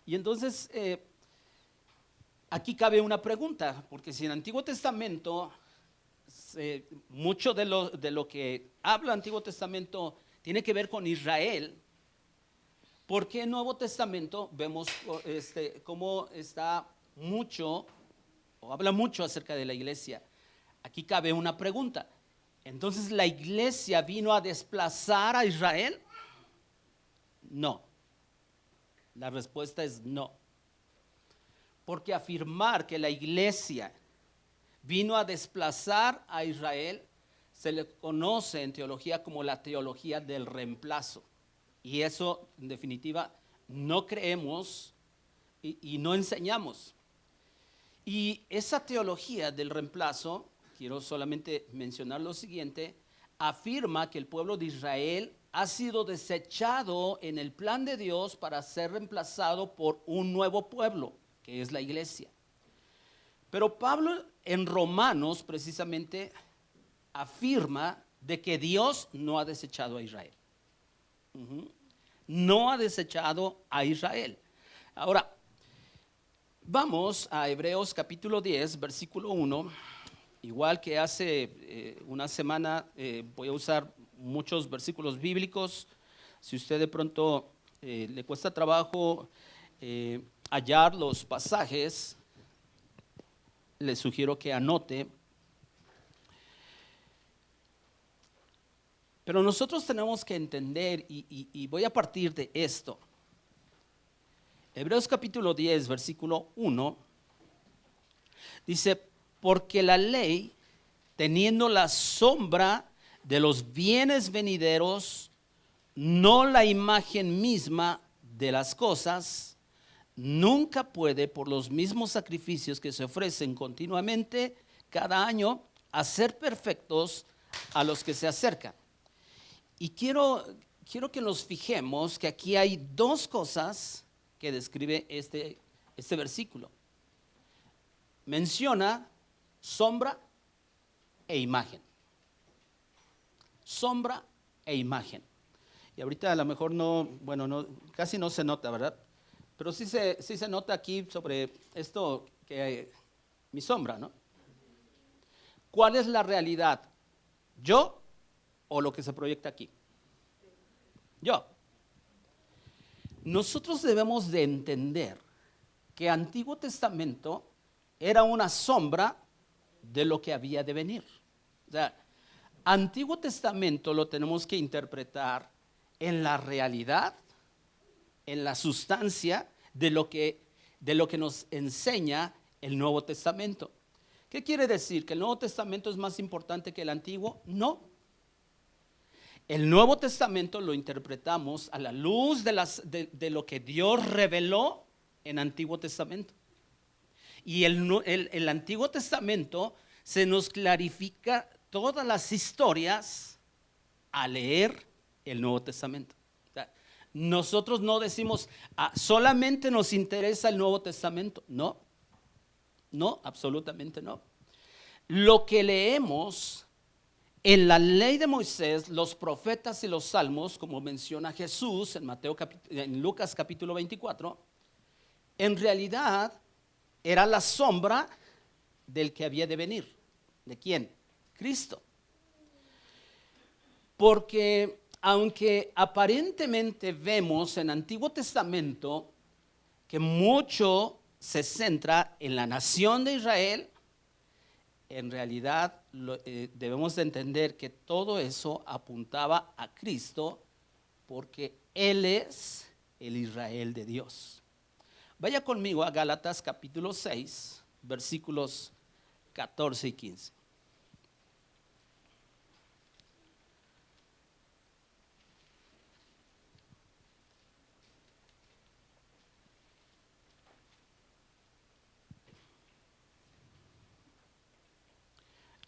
Y entonces, aquí cabe una pregunta, porque si en el Antiguo Testamento, mucho de lo que habla el Antiguo Testamento tiene que ver con Israel, ¿por qué en el Nuevo Testamento vemos cómo está mucho, o habla mucho acerca de la iglesia? Aquí cabe una pregunta. Entonces, ¿la iglesia vino a desplazar a Israel? No. La respuesta es no. Porque afirmar que la iglesia vino a desplazar a Israel se le conoce en teología como la teología del reemplazo. Y eso, en definitiva, no creemos y no enseñamos. Y esa teología del reemplazo, quiero solamente mencionar lo siguiente, afirma que el pueblo de Israel ha sido desechado en el plan de Dios para ser reemplazado por un nuevo pueblo, que es la iglesia. Pero Pablo en Romanos precisamente afirma de que Dios no ha desechado a Israel. No ha desechado a Israel. Ahora, vamos a Hebreos capítulo 10, versículo 1. Igual que hace una semana, voy a usar muchos versículos bíblicos. Si usted de pronto le cuesta trabajo hallar los pasajes, le sugiero que anote. Pero nosotros tenemos que entender, y voy a partir de esto. Hebreos capítulo 10, versículo 1, dice, porque la ley, teniendo la sombra de los bienes venideros, no la imagen misma de las cosas, nunca puede, por los mismos sacrificios que se ofrecen continuamente cada año, hacer perfectos a los que se acercan. Y quiero que nos fijemos que aquí hay dos cosas que describe este versículo. Menciona sombra e imagen. Sombra e imagen. Y ahorita a lo mejor casi no se nota, ¿verdad? Pero sí se nota aquí sobre esto que hay, mi sombra, ¿no? ¿Cuál es la realidad? ¿Yo o lo que se proyecta aquí? Yo. Nosotros debemos de entender que Antiguo Testamento era una sombra de lo que había de venir. O sea, Antiguo Testamento lo tenemos que interpretar en la realidad, en la sustancia de lo que nos enseña el Nuevo Testamento. ¿Qué quiere decir? ¿Que el Nuevo Testamento es más importante que el Antiguo? No. El Nuevo Testamento lo interpretamos a la luz de lo que Dios reveló en Antiguo Testamento. Y el Antiguo Testamento se nos clarifica todas las historias al leer el Nuevo Testamento. O sea, nosotros no decimos, solamente nos interesa el Nuevo Testamento. No, absolutamente no. Lo que leemos en la ley de Moisés, los profetas y los salmos, como menciona Jesús en Lucas capítulo 24, en realidad era la sombra del que había de venir. ¿De quién? Cristo. Porque aunque aparentemente vemos en Antiguo Testamento que mucho se centra en la nación de Israel, en realidad debemos de entender que todo eso apuntaba a Cristo porque Él es el Israel de Dios. Vaya conmigo a Gálatas capítulo 6, versículos 14 y 15.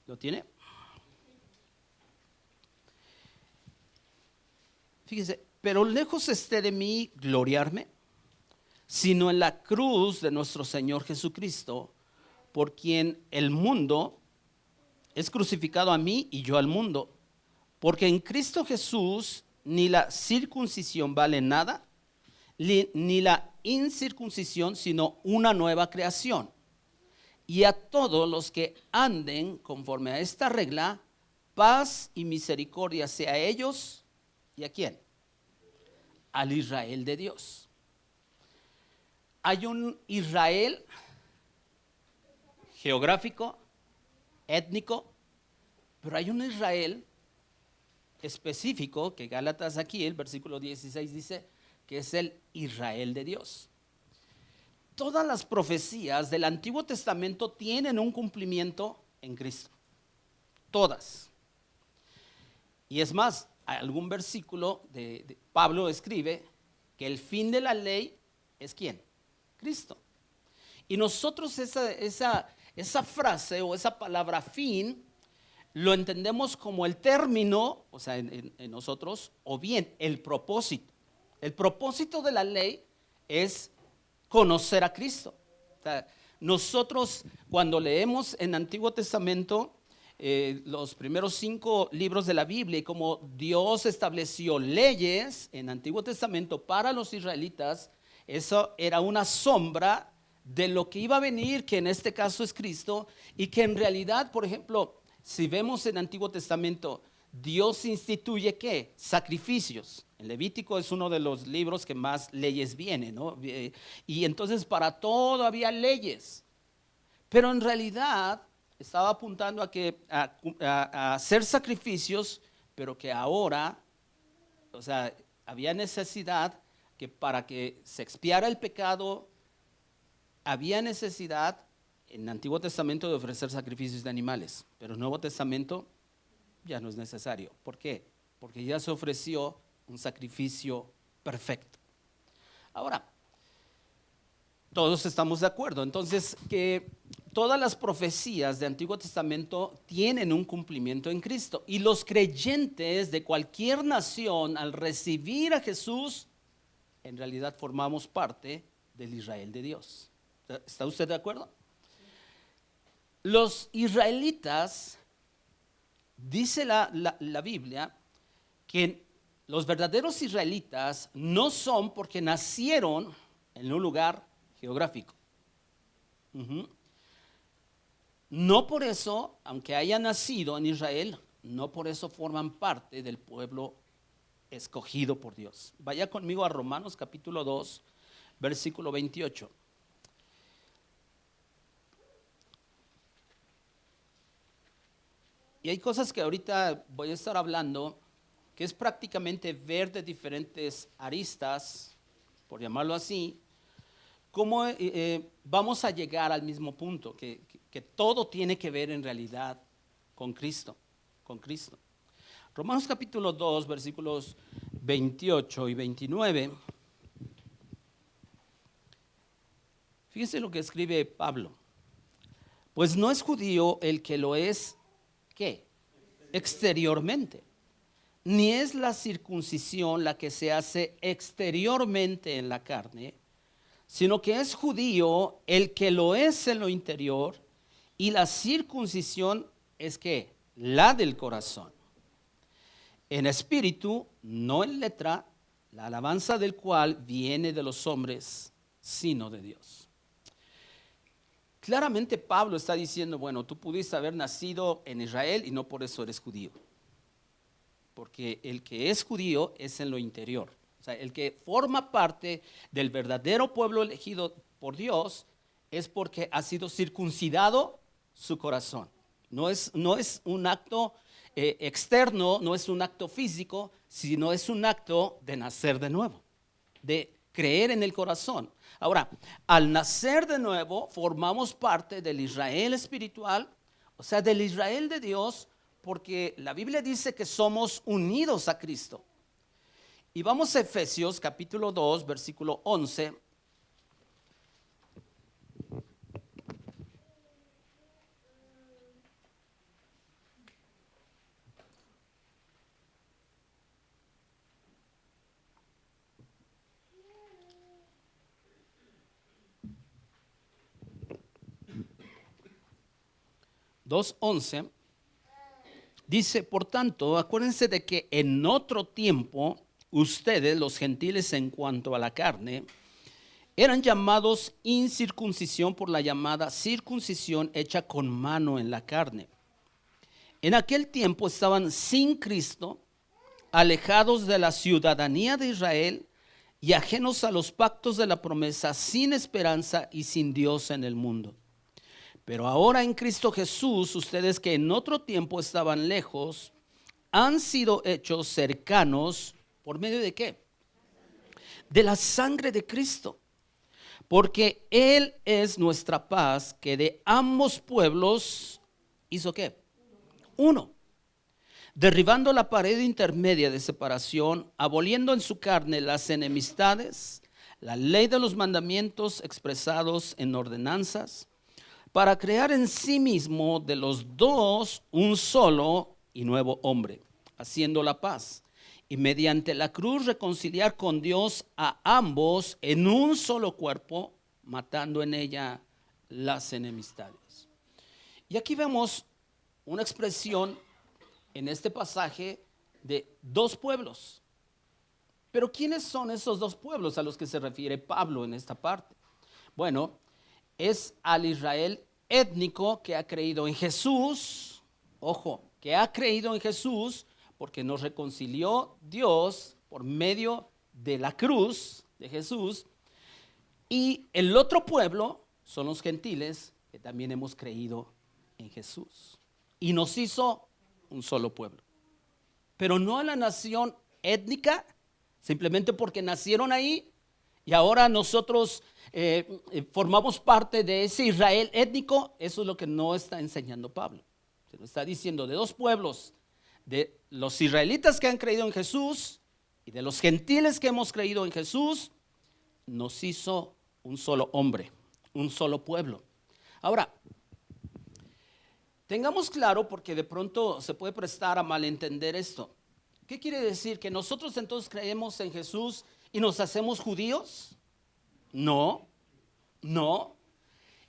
¿Lo tiene? Fíjese, pero lejos esté de mí gloriarme, sino en la cruz de nuestro Señor Jesucristo, por quien el mundo es crucificado a mí y yo al mundo. Porque en Cristo Jesús ni la circuncisión vale nada, ni la incircuncisión, sino una nueva creación. Y a todos los que anden conforme a esta regla, paz y misericordia sea a ellos. ¿Y a quién? Al Israel de Dios. Hay un Israel geográfico, étnico, pero hay un Israel específico que Gálatas aquí, el versículo 16 dice que es el Israel de Dios. Todas las profecías del Antiguo Testamento tienen un cumplimiento en Cristo. Todas. Y es más, hay algún versículo de Pablo escribe que el fin de la ley es ¿quién? Cristo. Y nosotros esa frase o esa palabra fin lo entendemos como el término, o sea, en nosotros, o bien el propósito. El propósito de la ley es conocer a Cristo. O sea, nosotros cuando leemos en Antiguo Testamento los primeros 5 libros de la Biblia y como Dios estableció leyes en Antiguo Testamento para los israelitas, eso era una sombra de lo que iba a venir, que en este caso es Cristo, y que en realidad, por ejemplo, si vemos en Antiguo Testamento, Dios instituye ¿qué? Sacrificios. En Levítico es uno de los libros que más leyes vienen, ¿no? Y entonces para todo había leyes. Pero en realidad estaba apuntando a hacer sacrificios, pero que ahora, o sea, había necesidad que para que se expiara el pecado, había necesidad en el Antiguo Testamento de ofrecer sacrificios de animales, pero en el Nuevo Testamento ya no es necesario. ¿Por qué? Porque ya se ofreció un sacrificio perfecto. Ahora, todos estamos de acuerdo, entonces, que todas las profecías del Antiguo Testamento tienen un cumplimiento en Cristo. Y los creyentes de cualquier nación, al recibir a Jesús, en realidad formamos parte del Israel de Dios. ¿Está usted de acuerdo? Los israelitas, dice la Biblia, que los verdaderos israelitas no son porque nacieron en un lugar geográfico. No por eso, aunque hayan nacido en Israel, no por eso forman parte del pueblo escogido por Dios. Vaya conmigo a Romanos capítulo 2, versículo 28. Y hay cosas que ahorita voy a estar hablando, que es prácticamente ver de diferentes aristas, por llamarlo así, cómo vamos a llegar al mismo punto, que todo tiene que ver en realidad con Cristo, con Cristo. Romanos capítulo 2, versículos 28 y 29. Fíjense lo que escribe Pablo. Pues no es judío el que lo es, ¿qué? Exteriormente. Ni es la circuncisión la que se hace exteriormente en la carne, sino que es judío el que lo es en lo interior, y la circuncisión es ¿qué? La del corazón. En espíritu, no en letra, la alabanza del cual viene de los hombres, sino de Dios. Claramente Pablo está diciendo, bueno, tú pudiste haber nacido en Israel y no por eso eres judío. Porque el que es judío es en lo interior. O sea, el que forma parte del verdadero pueblo elegido por Dios es porque ha sido circuncidado su corazón. No es un acto externo, no es un acto físico, sino es un acto de nacer de nuevo, de creer en el corazón. Ahora, al nacer de nuevo, formamos parte del Israel espiritual, o sea, del Israel de Dios, porque la Biblia dice que somos unidos a Cristo. Y vamos a Efesios capítulo 2, versículo 11. 2:11, dice, por tanto, acuérdense de que en otro tiempo ustedes, los gentiles en cuanto a la carne, eran llamados incircuncisión por la llamada circuncisión hecha con mano en la carne. En aquel tiempo estaban sin Cristo, alejados de la ciudadanía de Israel y ajenos a los pactos de la promesa, sin esperanza y sin Dios en el mundo. Pero ahora en Cristo Jesús, ustedes que en otro tiempo estaban lejos, han sido hechos cercanos, ¿por medio de qué? De la sangre de Cristo. Porque Él es nuestra paz, que de ambos pueblos hizo ¿qué? Uno. Derribando la pared intermedia de separación, aboliendo en su carne las enemistades, la ley de los mandamientos expresados en ordenanzas, para crear en sí mismo de los dos un solo y nuevo hombre, haciendo la paz, y mediante la cruz reconciliar con Dios a ambos en un solo cuerpo, matando en ella las enemistades. Y aquí vemos una expresión en este pasaje de dos pueblos. Pero ¿quiénes son esos dos pueblos a los que se refiere Pablo en esta parte? Bueno, es al Israel étnico que ha creído en Jesús, ojo, que ha creído en Jesús porque nos reconcilió Dios por medio de la cruz de Jesús. Y el otro pueblo son los gentiles que también hemos creído en Jesús. Y nos hizo un solo pueblo. Pero no a la nación étnica, simplemente porque nacieron ahí y ahora nosotros formamos parte de ese Israel étnico. Eso es lo que no está enseñando Pablo. Se lo está diciendo de dos pueblos, de los israelitas que han creído en Jesús y de los gentiles que hemos creído en Jesús. Nos hizo un solo hombre, un solo pueblo. Ahora, tengamos claro, porque de pronto se puede prestar a malentender esto. ¿Qué quiere decir? ¿Que nosotros entonces creemos en Jesús y nos hacemos judíos? No, no.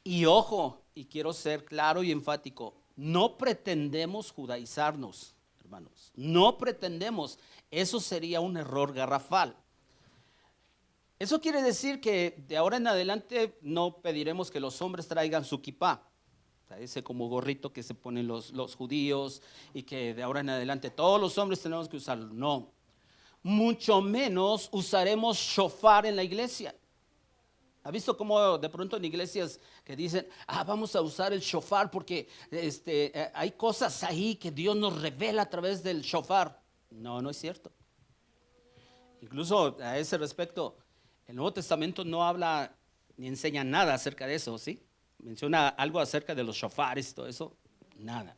Y ojo, y quiero ser claro y enfático, no pretendemos judaizarnos, hermanos. No pretendemos. Eso sería un error garrafal. Eso quiere decir que de ahora en adelante no pediremos que los hombres traigan su kipá, ese como gorrito que se ponen los judíos, y que de ahora en adelante todos los hombres tenemos que usarlo. No, mucho menos usaremos shofar en la iglesia. ¿Ha visto cómo de pronto en iglesias que dicen, vamos a usar el shofar porque hay cosas ahí que Dios nos revela a través del shofar? No, no es cierto. Incluso a ese respecto, el Nuevo Testamento no habla ni enseña nada acerca de eso, ¿sí? Menciona algo acerca de los shofares y todo eso, nada.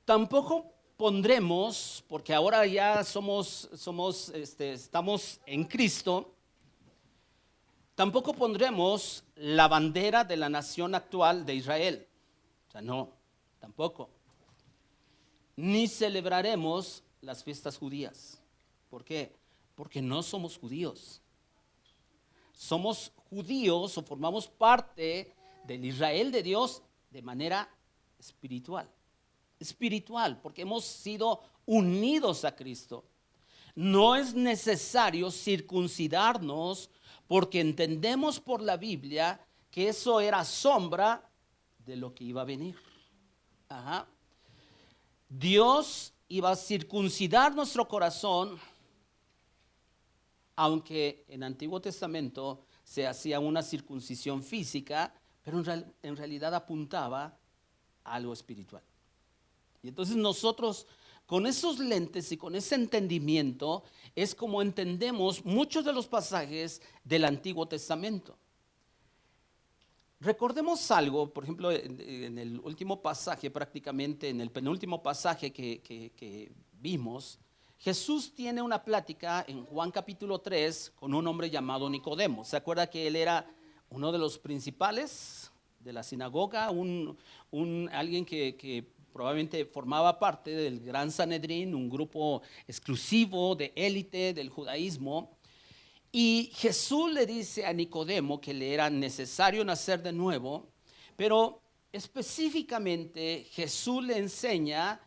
Tampoco pondremos, porque ahora ya estamos en Cristo, tampoco pondremos la bandera de la nación actual de Israel. O sea, no, tampoco. Ni celebraremos las fiestas judías. ¿Por qué? Porque no somos judíos. Somos judíos o formamos parte del Israel de Dios de manera espiritual. Espiritual, porque hemos sido unidos a Cristo. No es necesario circuncidarnos porque entendemos por la Biblia que eso era sombra de lo que iba a venir. Ajá. Dios iba a circuncidar nuestro corazón, aunque en Antiguo Testamento se hacía una circuncisión física, pero en realidad apuntaba a algo espiritual. Y entonces nosotros, con esos lentes y con ese entendimiento, es como entendemos muchos de los pasajes del Antiguo Testamento. Recordemos algo, por ejemplo, en el último pasaje, prácticamente en el penúltimo pasaje que vimos, Jesús tiene una plática en Juan capítulo 3 con un hombre llamado Nicodemo. ¿Se acuerda que él era uno de los principales de la sinagoga? Alguien que probablemente formaba parte del Gran Sanedrín, un grupo exclusivo de élite del judaísmo. Y Jesús le dice a Nicodemo que le era necesario nacer de nuevo, pero específicamente Jesús le enseña,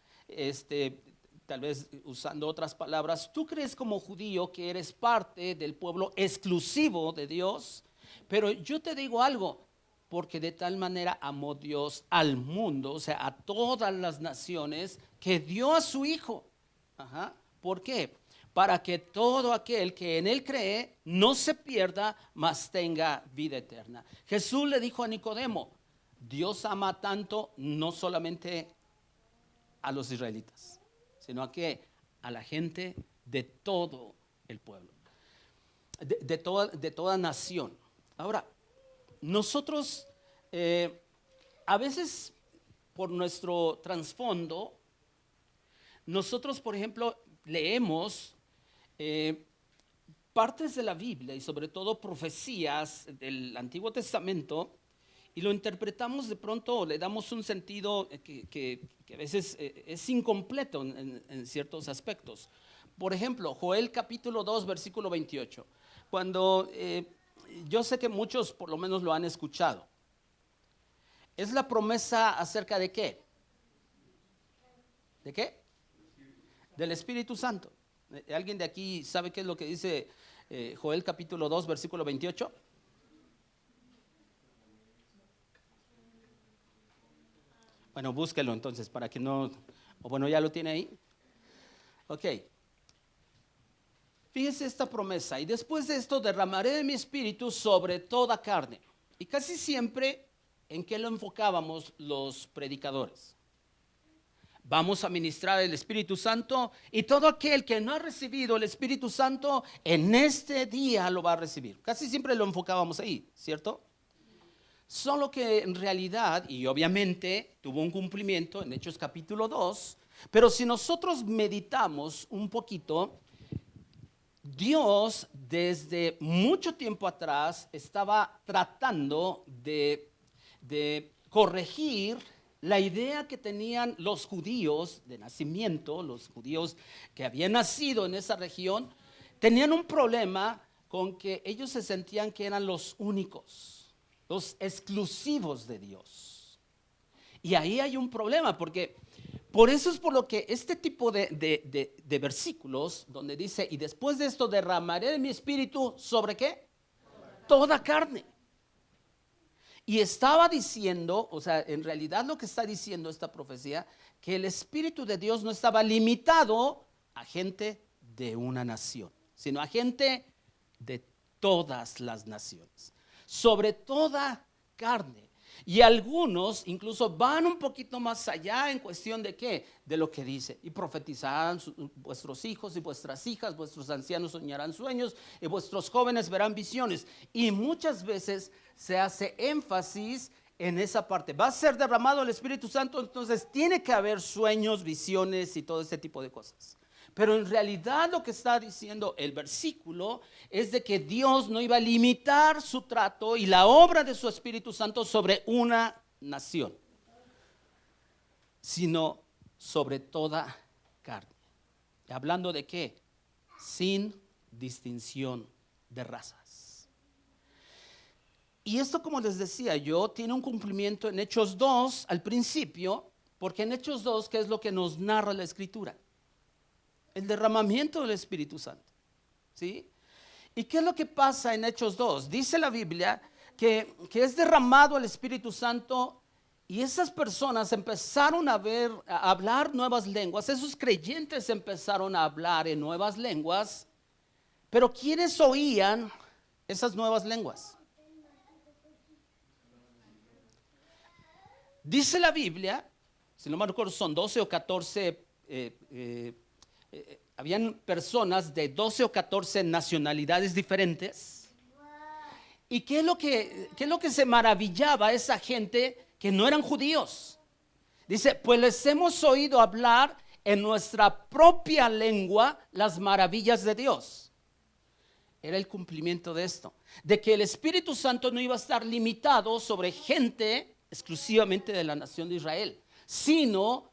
tal vez usando otras palabras, tú crees como judío que eres parte del pueblo exclusivo de Dios, pero yo te digo algo, porque de tal manera amó Dios al mundo, o sea, a todas las naciones, que dio a su Hijo. Ajá. ¿Por qué? Para que todo aquel que en Él cree no se pierda, mas tenga vida eterna. Jesús le dijo a Nicodemo, Dios ama tanto no solamente a los israelitas, sino a la gente de todo el pueblo, de toda nación. Ahora, nosotros a veces por nuestro trasfondo, nosotros por ejemplo leemos partes de la Biblia y sobre todo profecías del Antiguo Testamento y lo interpretamos de pronto, le damos un sentido que a veces es incompleto en ciertos aspectos. Por ejemplo, Joel capítulo 2, versículo 28. Cuando yo sé que muchos por lo menos lo han escuchado. Es la promesa acerca de ¿qué? ¿De qué? Del Espíritu Santo. ¿Alguien de aquí sabe qué es lo que dice Joel capítulo 2, versículo 28? Bueno, búsquelo entonces para que no, o bueno, ya lo tiene ahí. Ok. Fíjese esta promesa, y después de esto derramaré de mi espíritu sobre toda carne. Y casi siempre, ¿en qué lo enfocábamos los predicadores? Vamos a ministrar el Espíritu Santo y todo aquel que no ha recibido el Espíritu Santo en este día lo va a recibir. Casi siempre lo enfocábamos ahí, ¿cierto? Solo que en realidad, y obviamente tuvo un cumplimiento en Hechos capítulo 2, pero si nosotros meditamos un poquito, Dios desde mucho tiempo atrás estaba tratando de corregir la idea que tenían los judíos de nacimiento, los judíos que habían nacido en esa región, tenían un problema con que ellos se sentían que eran los únicos, los exclusivos de Dios. Y ahí hay un problema, porque por eso es por lo que este tipo de versículos, donde dice, y después de esto derramaré de mi espíritu, ¿sobre qué? Toda carne. Y estaba diciendo, o sea, en realidad lo que está diciendo esta profecía, que el Espíritu de Dios no estaba limitado a gente de una nación, sino a gente de todas las naciones, sobre toda carne. Y algunos incluso van un poquito más allá en cuestión de qué, de lo que dice. Y profetizarán vuestros hijos y vuestras hijas, vuestros ancianos soñarán sueños y vuestros jóvenes verán visiones. Y muchas veces se hace énfasis en esa parte. Va a ser derramado el Espíritu Santo, entonces tiene que haber sueños, visiones y todo ese tipo de cosas. Pero en realidad lo que está diciendo el versículo es de que Dios no iba a limitar su trato y la obra de su Espíritu Santo sobre una nación, sino sobre toda carne. ¿Hablando de qué? Sin distinción de razas. Y esto, como les decía yo, tiene un cumplimiento en Hechos 2 al principio, porque en Hechos 2, ¿qué es lo que nos narra la Escritura? El derramamiento del Espíritu Santo, ¿sí? ¿Y qué es lo que pasa en Hechos 2? Dice la Biblia que es derramado el Espíritu Santo y esas personas empezaron a hablar nuevas lenguas, esos creyentes empezaron a hablar en nuevas lenguas, pero ¿quiénes oían esas nuevas lenguas? Dice la Biblia, si no me recuerdo son 12 o 14 habían personas de 12 o 14 nacionalidades diferentes. ¿Y qué es lo que se maravillaba esa gente que no eran judíos? Dice, pues les hemos oído hablar en nuestra propia lengua las maravillas de Dios. Era el cumplimiento de esto, de que el Espíritu Santo no iba a estar limitado sobre gente exclusivamente de la nación de Israel, sino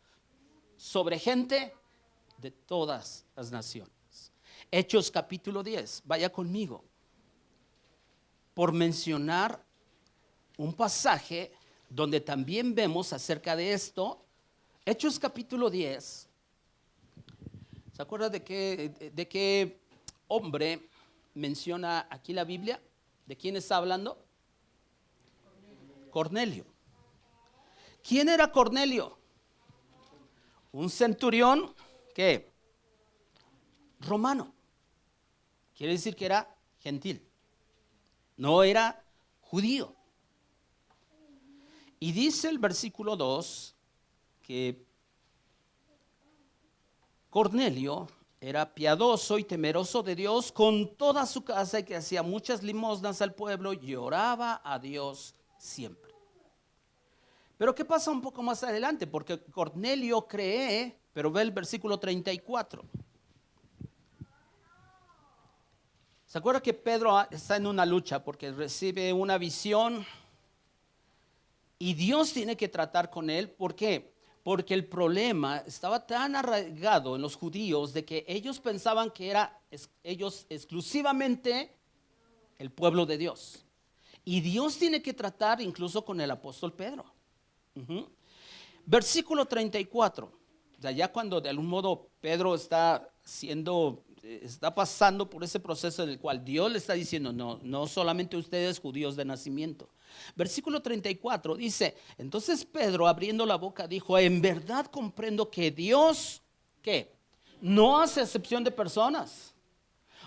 sobre gente de todas las naciones. Hechos capítulo 10, vaya conmigo, por mencionar un pasaje donde también vemos acerca de esto. Hechos capítulo 10. ¿Se acuerda de qué hombre menciona aquí la Biblia? ¿De quién está hablando? Cornelio. ¿Quién era Cornelio? Un centurión, ¿qué? Romano. Quiere decir que era gentil. No era judío. Y dice el versículo 2 que Cornelio era piadoso y temeroso de Dios con toda su casa, y que hacía muchas limosnas al pueblo y oraba a Dios siempre. Pero ¿qué pasa un poco más adelante? Porque Cornelio cree, pero ve el versículo 34. ¿Se acuerda que Pedro está en una lucha porque recibe una visión y Dios tiene que tratar con él? ¿Por qué? Porque el problema estaba tan arraigado en los judíos de que ellos pensaban que era ellos exclusivamente el pueblo de Dios. Y Dios tiene que tratar incluso con el apóstol Pedro. Versículo 34. O sea, ya cuando de algún modo Pedro está pasando por ese proceso en el cual Dios le está diciendo, no solamente ustedes judíos de nacimiento. Versículo 34 dice, entonces Pedro abriendo la boca dijo, en verdad comprendo que Dios, ¿qué? No hace excepción de personas.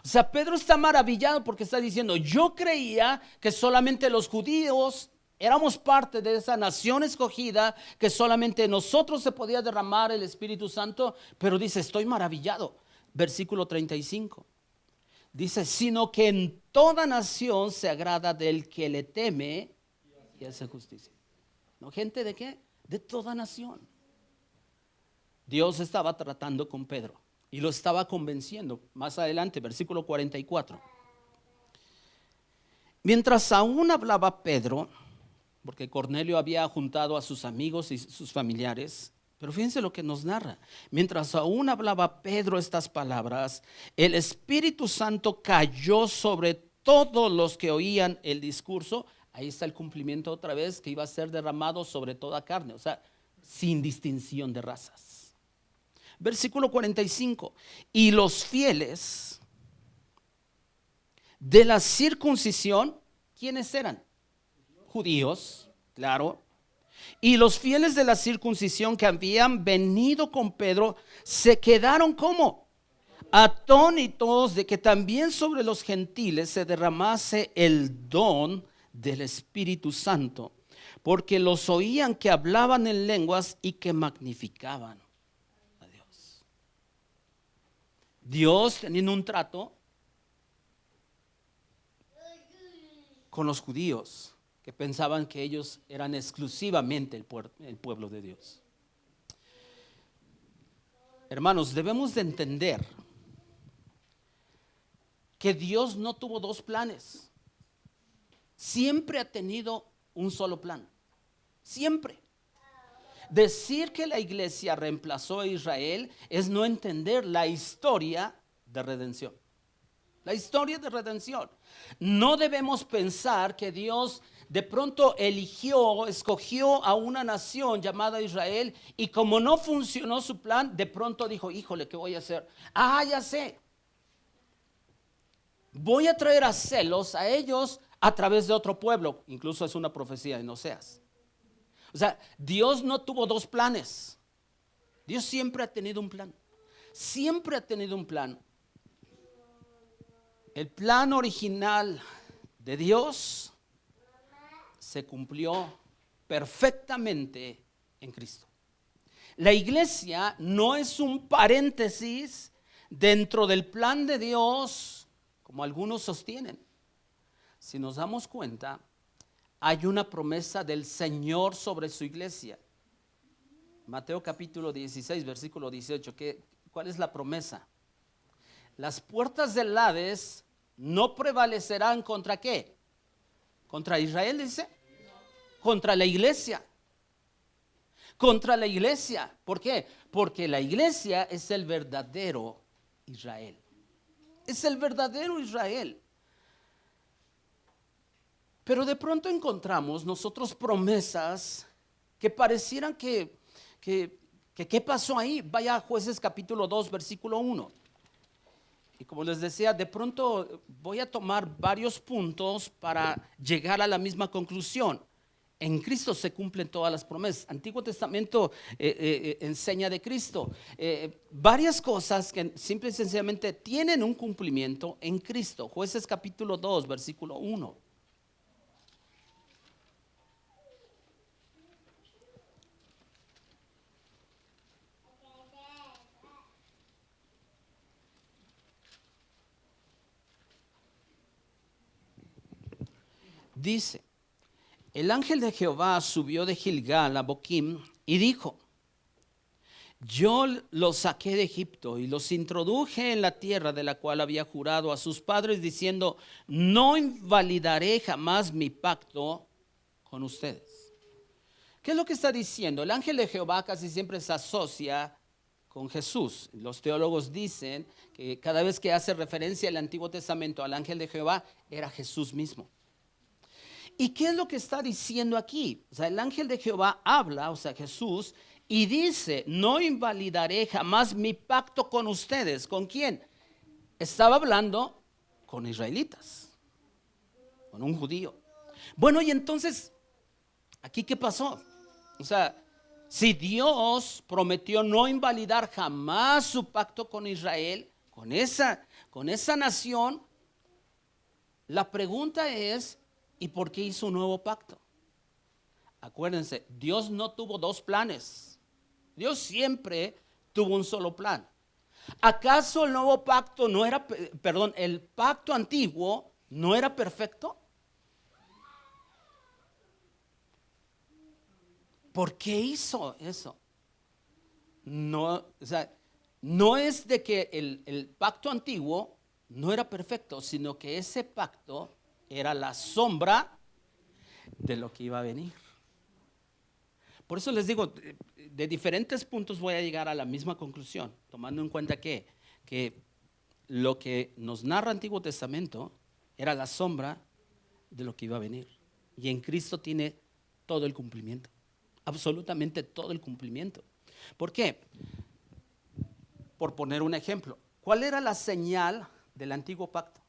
O sea, Pedro está maravillado porque está diciendo, yo creía que solamente los judíos éramos parte de esa nación escogida, que solamente nosotros se podía derramar el Espíritu Santo, pero dice, estoy maravillado. Versículo 35. Dice, sino que en toda nación se agrada del que le teme y hace justicia. ¿No? ¿Gente de qué? De toda nación. Dios estaba tratando con Pedro y lo estaba convenciendo. Más adelante, versículo 44. Mientras aún hablaba Pedro, porque Cornelio había juntado a sus amigos y sus familiares, pero fíjense lo que nos narra. Mientras aún hablaba Pedro estas palabras, el Espíritu Santo cayó sobre todos los que oían el discurso. Ahí está el cumplimiento otra vez, que iba a ser derramado sobre toda carne, o sea, sin distinción de razas. Versículo 45. Y los fieles de la circuncisión, ¿quiénes eran? Judíos, claro. Y los fieles de la circuncisión que habían venido con Pedro se quedaron ¿cómo? Atónitos de que también sobre los gentiles se derramase el don del Espíritu Santo, porque los oían que hablaban en lenguas y que magnificaban a Dios. Dios teniendo un trato con los judíos, que pensaban que ellos eran exclusivamente el pueblo de Dios. Hermanos, debemos de entender que Dios no tuvo dos planes. Siempre ha tenido un solo plan. Siempre. Decir que la iglesia reemplazó a Israel es no entender la historia de redención. La historia de redención. No debemos pensar que Dios de pronto escogió a una nación llamada Israel, y como no funcionó su plan, de pronto dijo, híjole, ¿qué voy a hacer? Ya sé. Voy a traer a celos a ellos a través de otro pueblo. Incluso es una profecía en Oseas. O sea, Dios no tuvo dos planes. Dios siempre ha tenido un plan. Siempre ha tenido un plan. El plan original de Dios se cumplió perfectamente en Cristo. La iglesia no es un paréntesis dentro del plan de Dios, como algunos sostienen. Si nos damos cuenta, hay una promesa del Señor sobre su iglesia. Mateo capítulo 16, versículo 18. ¿Cuál es la promesa? Las puertas del Hades no prevalecerán ¿contra qué? ¿Contra Israel dice? Contra la iglesia. Contra la iglesia. ¿Por qué? Porque la iglesia es el verdadero Israel. Es el verdadero Israel. Pero de pronto encontramos nosotros promesas que parecieran ¿qué pasó ahí? Vaya a Jueces capítulo 2, versículo 1. Y como les decía, de pronto voy a tomar varios puntos para llegar a la misma conclusión. En Cristo se cumplen todas las promesas. Antiguo Testamento enseña de Cristo. Varias cosas que simple y sencillamente tienen un cumplimiento en Cristo. Jueces capítulo 2, versículo 1. Dice, el ángel de Jehová subió de Gilgal a Boquim y dijo, yo los saqué de Egipto y los introduje en la tierra de la cual había jurado a sus padres diciendo, no invalidaré jamás mi pacto con ustedes. ¿Qué es lo que está diciendo? El ángel de Jehová casi siempre se asocia con Jesús. Los teólogos dicen que cada vez que hace referencia el Antiguo Testamento al ángel de Jehová, era Jesús mismo. ¿Y qué es lo que está diciendo aquí? O sea, el ángel de Jehová habla, o sea, Jesús, y dice, no invalidaré jamás mi pacto con ustedes. ¿Con quién? Estaba hablando con israelitas, con un judío. Bueno, y entonces, ¿aquí qué pasó? O sea, si Dios prometió no invalidar jamás su pacto con Israel, con esa nación, la pregunta es, ¿y por qué hizo un nuevo pacto? Acuérdense, Dios no tuvo dos planes. Dios siempre tuvo un solo plan. ¿Acaso el nuevo pacto no era, el pacto antiguo no era perfecto? ¿Por qué hizo eso? No, o sea, no es de que el pacto antiguo no era perfecto, sino que ese pacto era la sombra de lo que iba a venir. Por eso les digo, de diferentes puntos voy a llegar a la misma conclusión, tomando en cuenta que lo que nos narra el Antiguo Testamento era la sombra de lo que iba a venir. Y en Cristo tiene todo el cumplimiento, absolutamente todo el cumplimiento. ¿Por qué? Por poner un ejemplo, ¿cuál era la señal del antiguo pacto?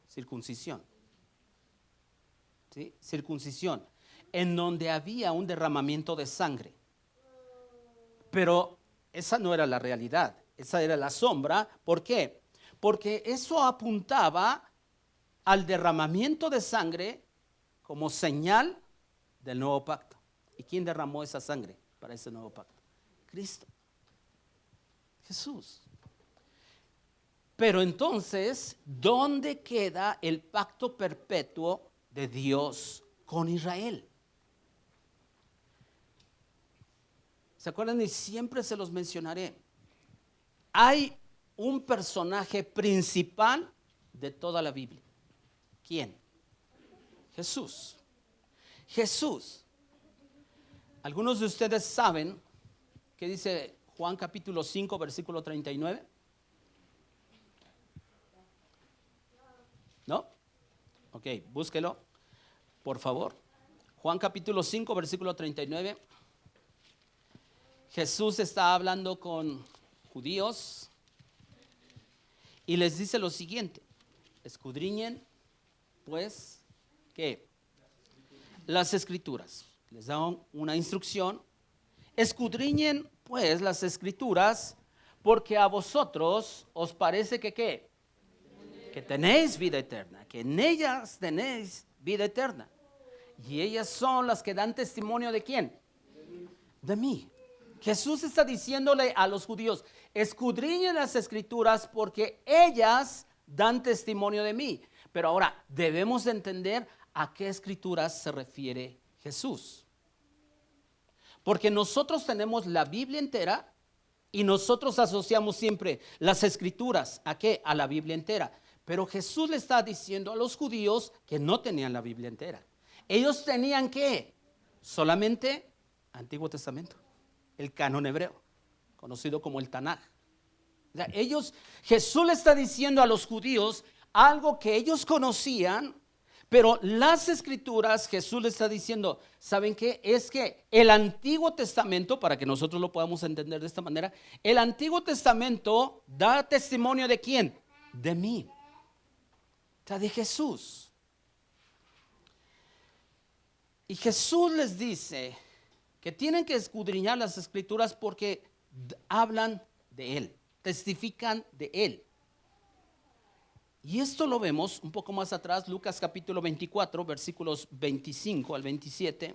Circuncisión. ¿Sí? Circuncisión, en donde había un derramamiento de sangre. Pero esa no era la realidad, esa era la sombra. ¿Por qué? Porque eso apuntaba al derramamiento de sangre como señal del nuevo pacto. ¿Y quién derramó esa sangre para ese nuevo pacto? Cristo, Jesús. Pero entonces, ¿dónde queda el pacto perpetuo de Dios con Israel? ¿Se acuerdan? Y siempre se los mencionaré. Hay un personaje principal de toda la Biblia. ¿Quién? Jesús. Jesús. Algunos de ustedes saben qué dice Juan capítulo 5, versículo 39. ¿No? Ok, búsquelo, por favor. Juan capítulo 5, versículo 39. Jesús está hablando con judíos y les dice lo siguiente: escudriñen, pues, ¿qué? Las escrituras. Les da una instrucción. Escudriñen, pues, las escrituras, porque a vosotros os parece que, ¿qué? Que tenéis vida eterna, que en ellas tenéis vida eterna. Y ellas son las que dan testimonio ¿de quién? De mí. Jesús está diciéndole a los judíos, escudriñen las escrituras porque ellas dan testimonio de mí. Pero ahora debemos entender a qué escrituras se refiere Jesús. Porque nosotros tenemos la Biblia entera y nosotros asociamos siempre las escrituras ¿a qué? A la Biblia entera. Pero Jesús le está diciendo a los judíos que no tenían la Biblia entera. Ellos tenían ¿qué? Solamente Antiguo Testamento, el canon hebreo, conocido como el Tanaj. O sea, Jesús le está diciendo a los judíos algo que ellos conocían, Pero las escrituras, Jesús le está diciendo, ¿saben qué? Es que el Antiguo Testamento, para que nosotros lo podamos entender de esta manera, el Antiguo Testamento da testimonio ¿de quién? De mí. O sea, de Jesús. Y Jesús les dice que tienen que escudriñar las escrituras porque hablan de Él, testifican de Él. Y esto lo vemos un poco más atrás, Lucas capítulo 24, versículos 25 al 27.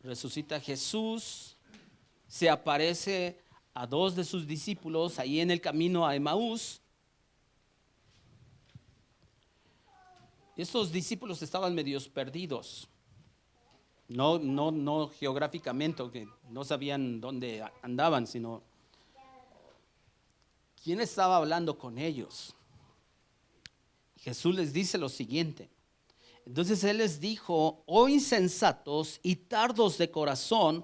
Resucita Jesús, se aparece a dos de sus discípulos ahí en el camino a Emaús. Estos discípulos estaban medios perdidos, no geográficamente, que no sabían dónde andaban, sino quién estaba hablando con ellos. Jesús les dice lo siguiente. Entonces Él les dijo: oh insensatos y tardos de corazón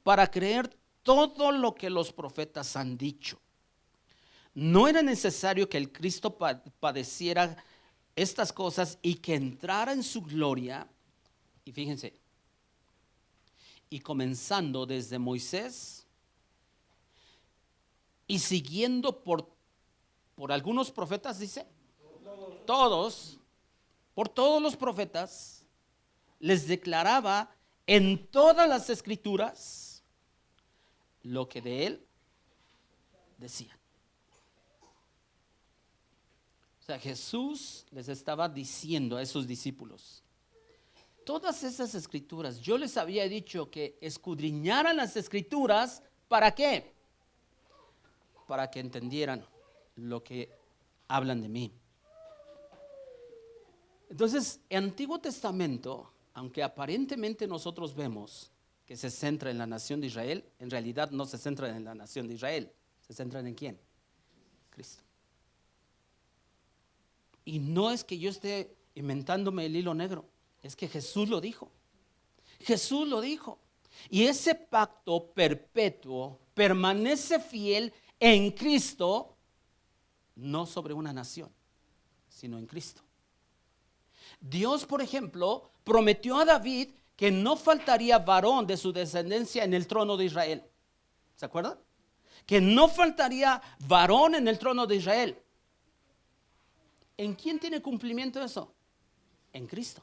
para creer todo lo que los profetas han dicho. ¿No era necesario que el Cristo padeciera estas cosas y que entrara en su gloria? Y fíjense, y comenzando desde Moisés y siguiendo por algunos profetas, dice, por todos los profetas, les declaraba en todas las escrituras lo que de Él decían. O sea, Jesús les estaba diciendo a esos discípulos: todas esas escrituras, yo les había dicho que escudriñaran las escrituras. ¿Para qué? Para que entendieran lo que hablan de mí. Entonces, el Antiguo Testamento, aunque aparentemente nosotros vemos que se centra en la nación de Israel, en realidad no se centra en la nación de Israel. ¿Se centran en quién? Cristo. Y no es que yo esté inventándome el hilo negro, es que Jesús lo dijo. Jesús lo dijo. Y ese pacto perpetuo permanece fiel en Cristo, no sobre una nación, sino en Cristo. Dios, por ejemplo, prometió a David que no faltaría varón de su descendencia en el trono de Israel. ¿Se acuerdan? Que no faltaría varón en el trono de Israel. ¿En quién tiene cumplimiento eso? En Cristo.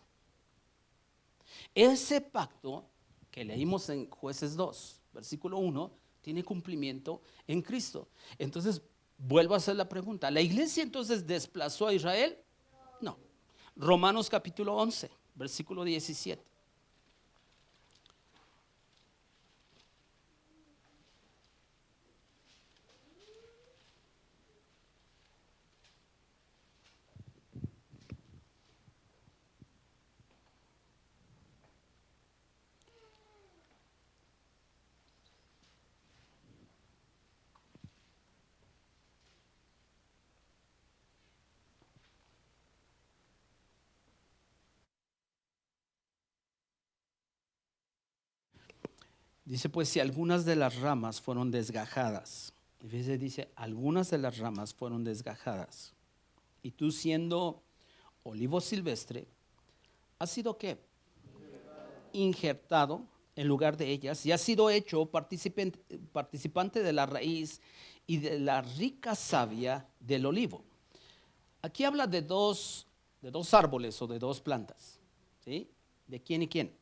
Ese pacto que leímos en Jueces 2, versículo 1, tiene cumplimiento en Cristo. Entonces, vuelvo a hacer la pregunta. ¿La iglesia entonces desplazó a Israel? No. Romanos capítulo 11, versículo 17. Dice, pues si algunas de las ramas fueron desgajadas, dice, algunas de las ramas fueron desgajadas, y tú siendo olivo silvestre, has sido ¿qué? Injertado en lugar de ellas, y has sido hecho participante de la raíz y de la rica savia del olivo. Aquí habla de dos árboles o de dos plantas, ¿sí? ¿De quién y quién?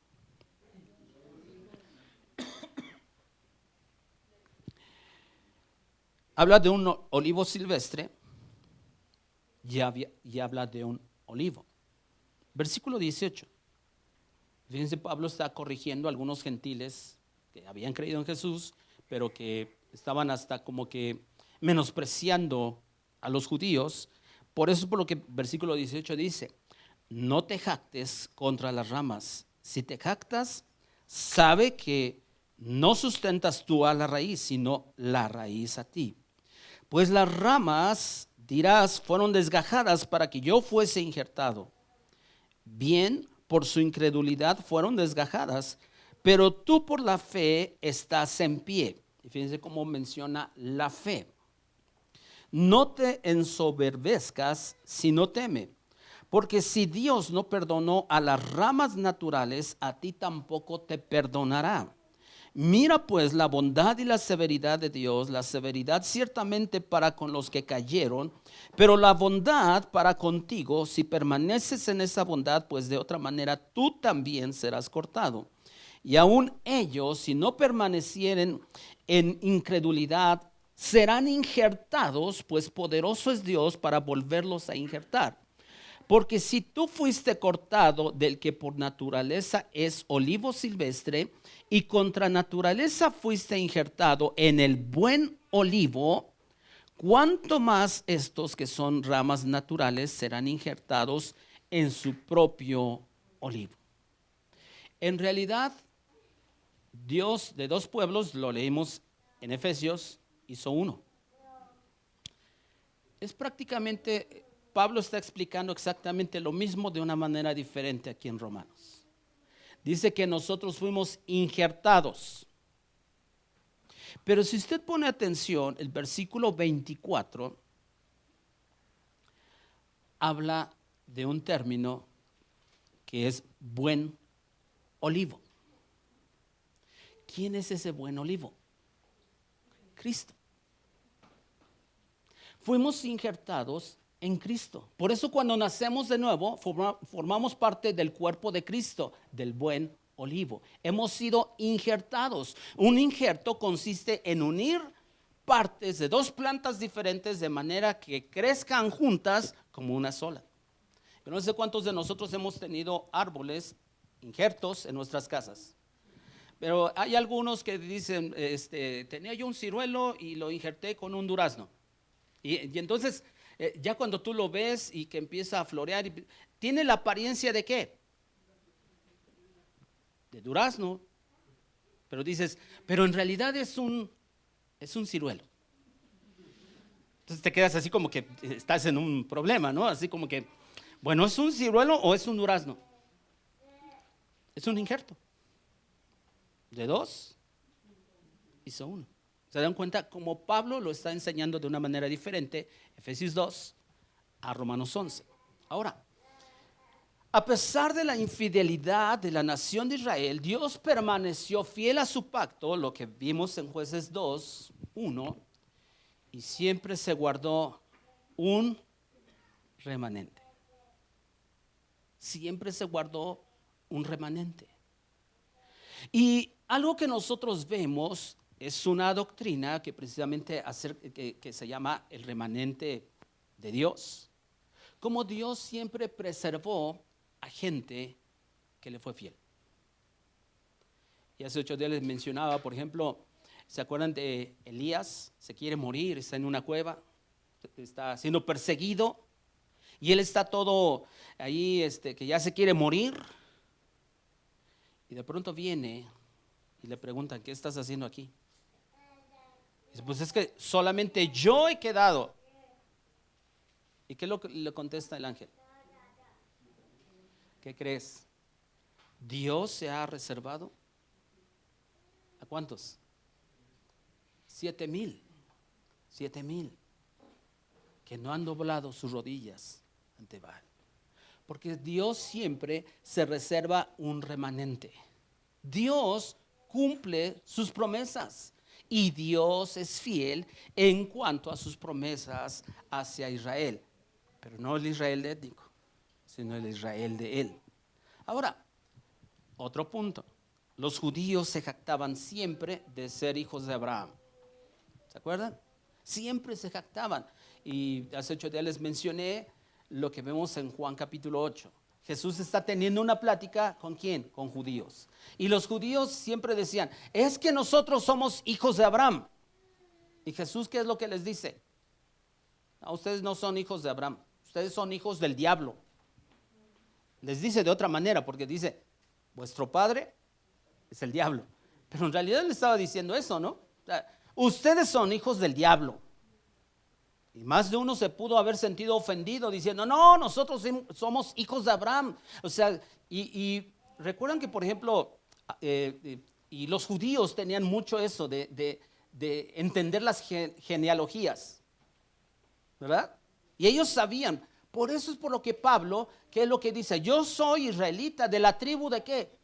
Habla de un olivo silvestre y habla de un olivo. Versículo 18. Fíjense, Pablo está corrigiendo a algunos gentiles que habían creído en Jesús, pero que estaban hasta como que menospreciando a los judíos. Por eso es por lo que versículo 18 dice: no te jactes contra las ramas. Si te jactas, sabe que no sustentas tú a la raíz, sino la raíz a ti. Pues las ramas, dirás, fueron desgajadas para que yo fuese injertado. Bien, por su incredulidad fueron desgajadas, pero tú por la fe estás en pie. Y fíjense cómo menciona la fe. no te ensoberbezcas, sino teme. Porque si Dios no perdonó a las ramas naturales, a ti tampoco te perdonará. Mira pues la bondad y la severidad de Dios, la severidad ciertamente para con los que cayeron, pero la bondad para contigo, si permaneces en esa bondad, pues de otra manera tú también serás cortado. Y aún ellos, si no permanecieren en incredulidad, serán injertados, pues poderoso es Dios para volverlos a injertar. Porque si tú fuiste cortado del que por naturaleza es olivo silvestre, y contra naturaleza fuiste injertado en el buen olivo, cuánto más estos que son ramas naturales serán injertados en su propio olivo. En realidad, Dios de dos pueblos, lo leímos en Efesios, hizo uno. Es prácticamente, Pablo está explicando exactamente lo mismo de una manera diferente aquí en Romanos. Dice que nosotros fuimos injertados. Pero si usted pone atención, el versículo 24 habla de un término que es buen olivo. ¿Quién es ese buen olivo? Cristo. Fuimos injertados en Cristo. Por eso cuando nacemos de nuevo, formamos parte del cuerpo de Cristo, del buen olivo. Hemos sido injertados. Un injerto consiste en unir partes de dos plantas diferentes de manera que crezcan juntas como una sola. Yo no sé cuántos de nosotros hemos tenido árboles injertos en nuestras casas. Pero hay algunos que dicen, tenía yo un ciruelo y lo injerté con un durazno. Y entonces, ya cuando tú lo ves y que empieza a florear, ¿tiene la apariencia de qué? De durazno. Pero dices, pero en realidad es un ciruelo. Entonces te quedas así como que estás en un problema, ¿no? Así como que, bueno, ¿es un ciruelo o es un durazno? Es un injerto. De dos, hizo uno. ¿Se dan cuenta? Como Pablo lo está enseñando de una manera diferente, Efesios 2 a Romanos 11. Ahora, a pesar de la infidelidad de la nación de Israel, Dios permaneció fiel a su pacto, lo que vimos en Jueces 2, 1, y siempre se guardó un remanente. Siempre se guardó un remanente. Y algo que nosotros vemos es una doctrina que precisamente que se llama el remanente de Dios. Como Dios siempre preservó a gente que le fue fiel. Y hace 8 días les mencionaba, por ejemplo, ¿se acuerdan de Elías? Se quiere morir, está en una cueva, está siendo perseguido y él está todo ahí, que ya se quiere morir. Y de pronto viene y le preguntan, ¿qué estás haciendo aquí? Dice, pues es que solamente yo he quedado. ¿Y qué es lo que le contesta el ángel? ¿Qué crees? Dios se ha reservado. ¿A cuántos? 7,000. 7,000 que no han doblado sus rodillas ante Baal. Porque Dios siempre se reserva un remanente. Dios cumple sus promesas y Dios es fiel en cuanto a sus promesas hacia Israel. Pero no el Israel étnico, sino el Israel de él. Ahora, otro punto. Los judíos se jactaban siempre de ser hijos de Abraham. ¿Se acuerdan? Siempre se jactaban. Y hace 8 días les mencioné lo que vemos en Juan capítulo 8. Jesús está teniendo una plática ¿con quién? Con judíos. Y los judíos siempre decían, es que nosotros somos hijos de Abraham. Y Jesús, ¿qué es lo que les dice? No, ustedes no son hijos de Abraham, ustedes son hijos del diablo. Les dice de otra manera, porque dice, vuestro padre es el diablo. Pero en realidad le estaba diciendo eso, ¿no? O sea, ustedes son hijos del diablo. Y más de uno se pudo haber sentido ofendido diciendo, no, nosotros somos hijos de Abraham. O sea, y recuerdan que, por ejemplo, y los judíos tenían mucho eso de entender las genealogías. ¿verdad? Y ellos sabían. Por eso es por lo que Pablo, ¿qué es lo que dice? Yo soy israelita de la tribu de ¿qué?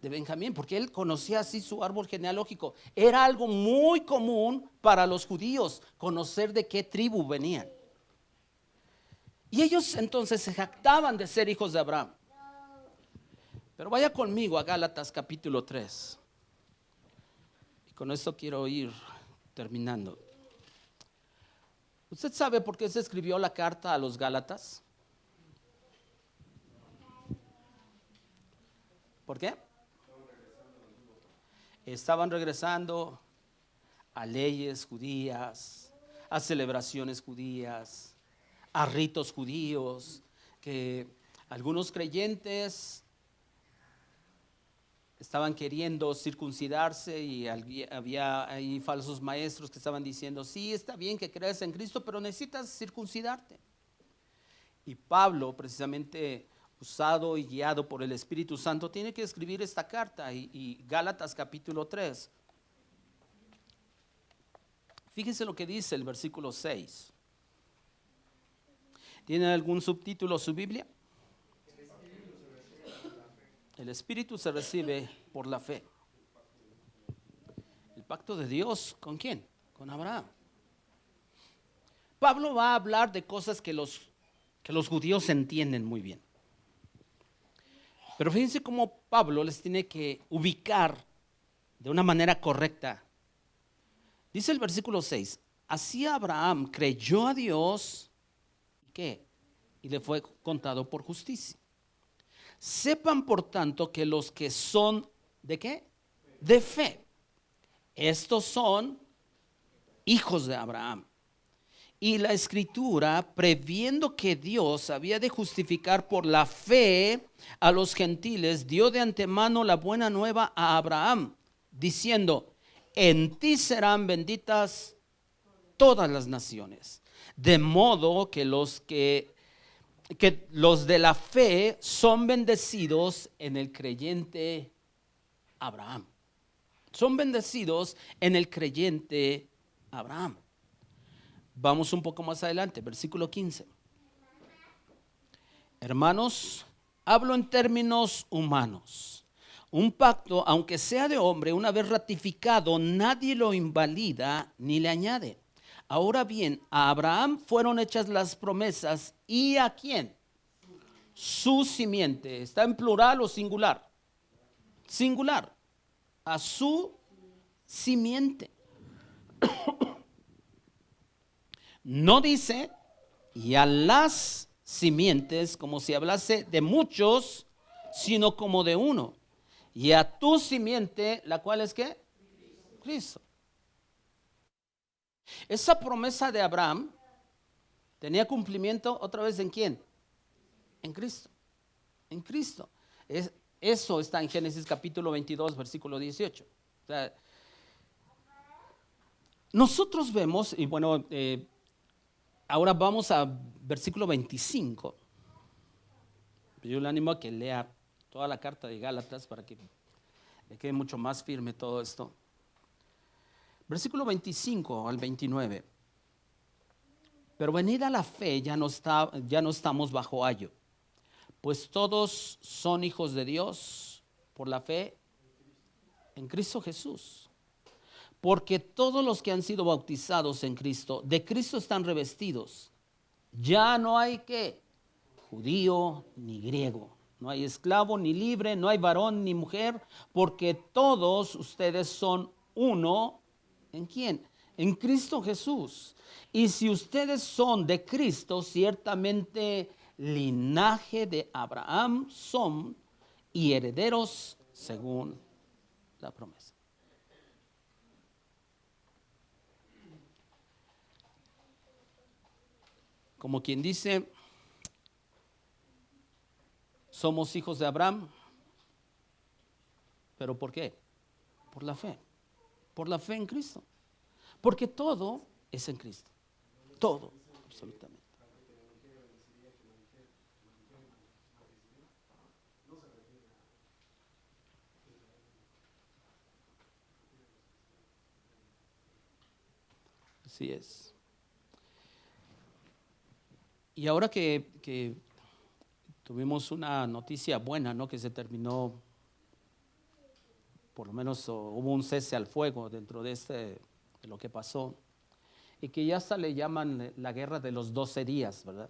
De Benjamín, porque él conocía así su árbol genealógico. Era algo muy común para los judíos conocer de qué tribu venían. Y ellos entonces se jactaban de ser hijos de Abraham. Pero vaya conmigo a Gálatas capítulo 3. Y con esto quiero ir terminando. ¿Usted sabe por qué se escribió la carta a los Gálatas? ¿Por qué? Estaban regresando a leyes judías, a celebraciones judías, a ritos judíos, que algunos creyentes estaban queriendo circuncidarse y había ahí falsos maestros que estaban diciendo, sí, está bien que creas en Cristo, pero necesitas circuncidarte. Y Pablo, precisamente usado y guiado por el Espíritu Santo, tiene que escribir esta carta y Gálatas capítulo 3. Fíjense lo que dice el versículo 6. ¿Tiene algún subtítulo su Biblia? El Espíritu se recibe por la fe. El pacto de Dios, ¿con quién? Con Abraham. Pablo va a hablar de cosas que los judíos entienden muy bien. Pero fíjense cómo Pablo les tiene que ubicar de una manera correcta. Dice el versículo 6, así Abraham creyó a Dios, ¿qué? Y le fue contado por justicia. Sepan por tanto que los que son, ¿de qué? De fe. Estos son hijos de Abraham. Y la Escritura, previendo que Dios había de justificar por la fe a los gentiles, dio de antemano la buena nueva a Abraham, diciendo, en ti serán benditas todas las naciones. De modo que los de la fe son bendecidos en el creyente Abraham. Son bendecidos en el creyente Abraham. Vamos un poco más adelante, versículo 15. Hermanos, hablo en términos humanos. Un pacto, aunque sea de hombre, una vez ratificado, nadie lo invalida ni le añade. Ahora bien, a Abraham fueron hechas las promesas. ¿Y a quién? Su simiente. ¿Está en plural o singular? Singular. A su simiente. No dice, y a las simientes, como si hablase de muchos, sino como de uno. Y a tu simiente, la cual es ¿qué? Cristo. Esa promesa de Abraham tenía cumplimiento otra vez ¿en quién? En Cristo. En Cristo. Eso está en Génesis capítulo 22, versículo 18. O sea, nosotros vemos, y bueno, ahora vamos a versículo 25. Yo le animo a que lea toda la carta de Gálatas para que le quede mucho más firme todo esto. Versículo 25 al 29. Pero venida la fe ya no estamos bajo ayo, pues todos son hijos de Dios por la fe en Cristo Jesús. Porque todos los que han sido bautizados en Cristo, de Cristo están revestidos. Ya no hay ¿qué? Judío ni griego, no hay esclavo ni libre, no hay varón ni mujer, porque todos ustedes son uno. ¿En quién? En Cristo Jesús. Y si ustedes son de Cristo, ciertamente linaje de Abraham son y herederos según la promesa. Como quien dice, somos hijos de Abraham, pero ¿por qué? Por la fe en Cristo, porque todo es en Cristo, todo, absolutamente. Así es. Y ahora que tuvimos una noticia buena, ¿no? Que se terminó, por lo menos hubo un cese al fuego dentro de lo que pasó, y que ya hasta le llaman la guerra de los 12 días, ¿verdad?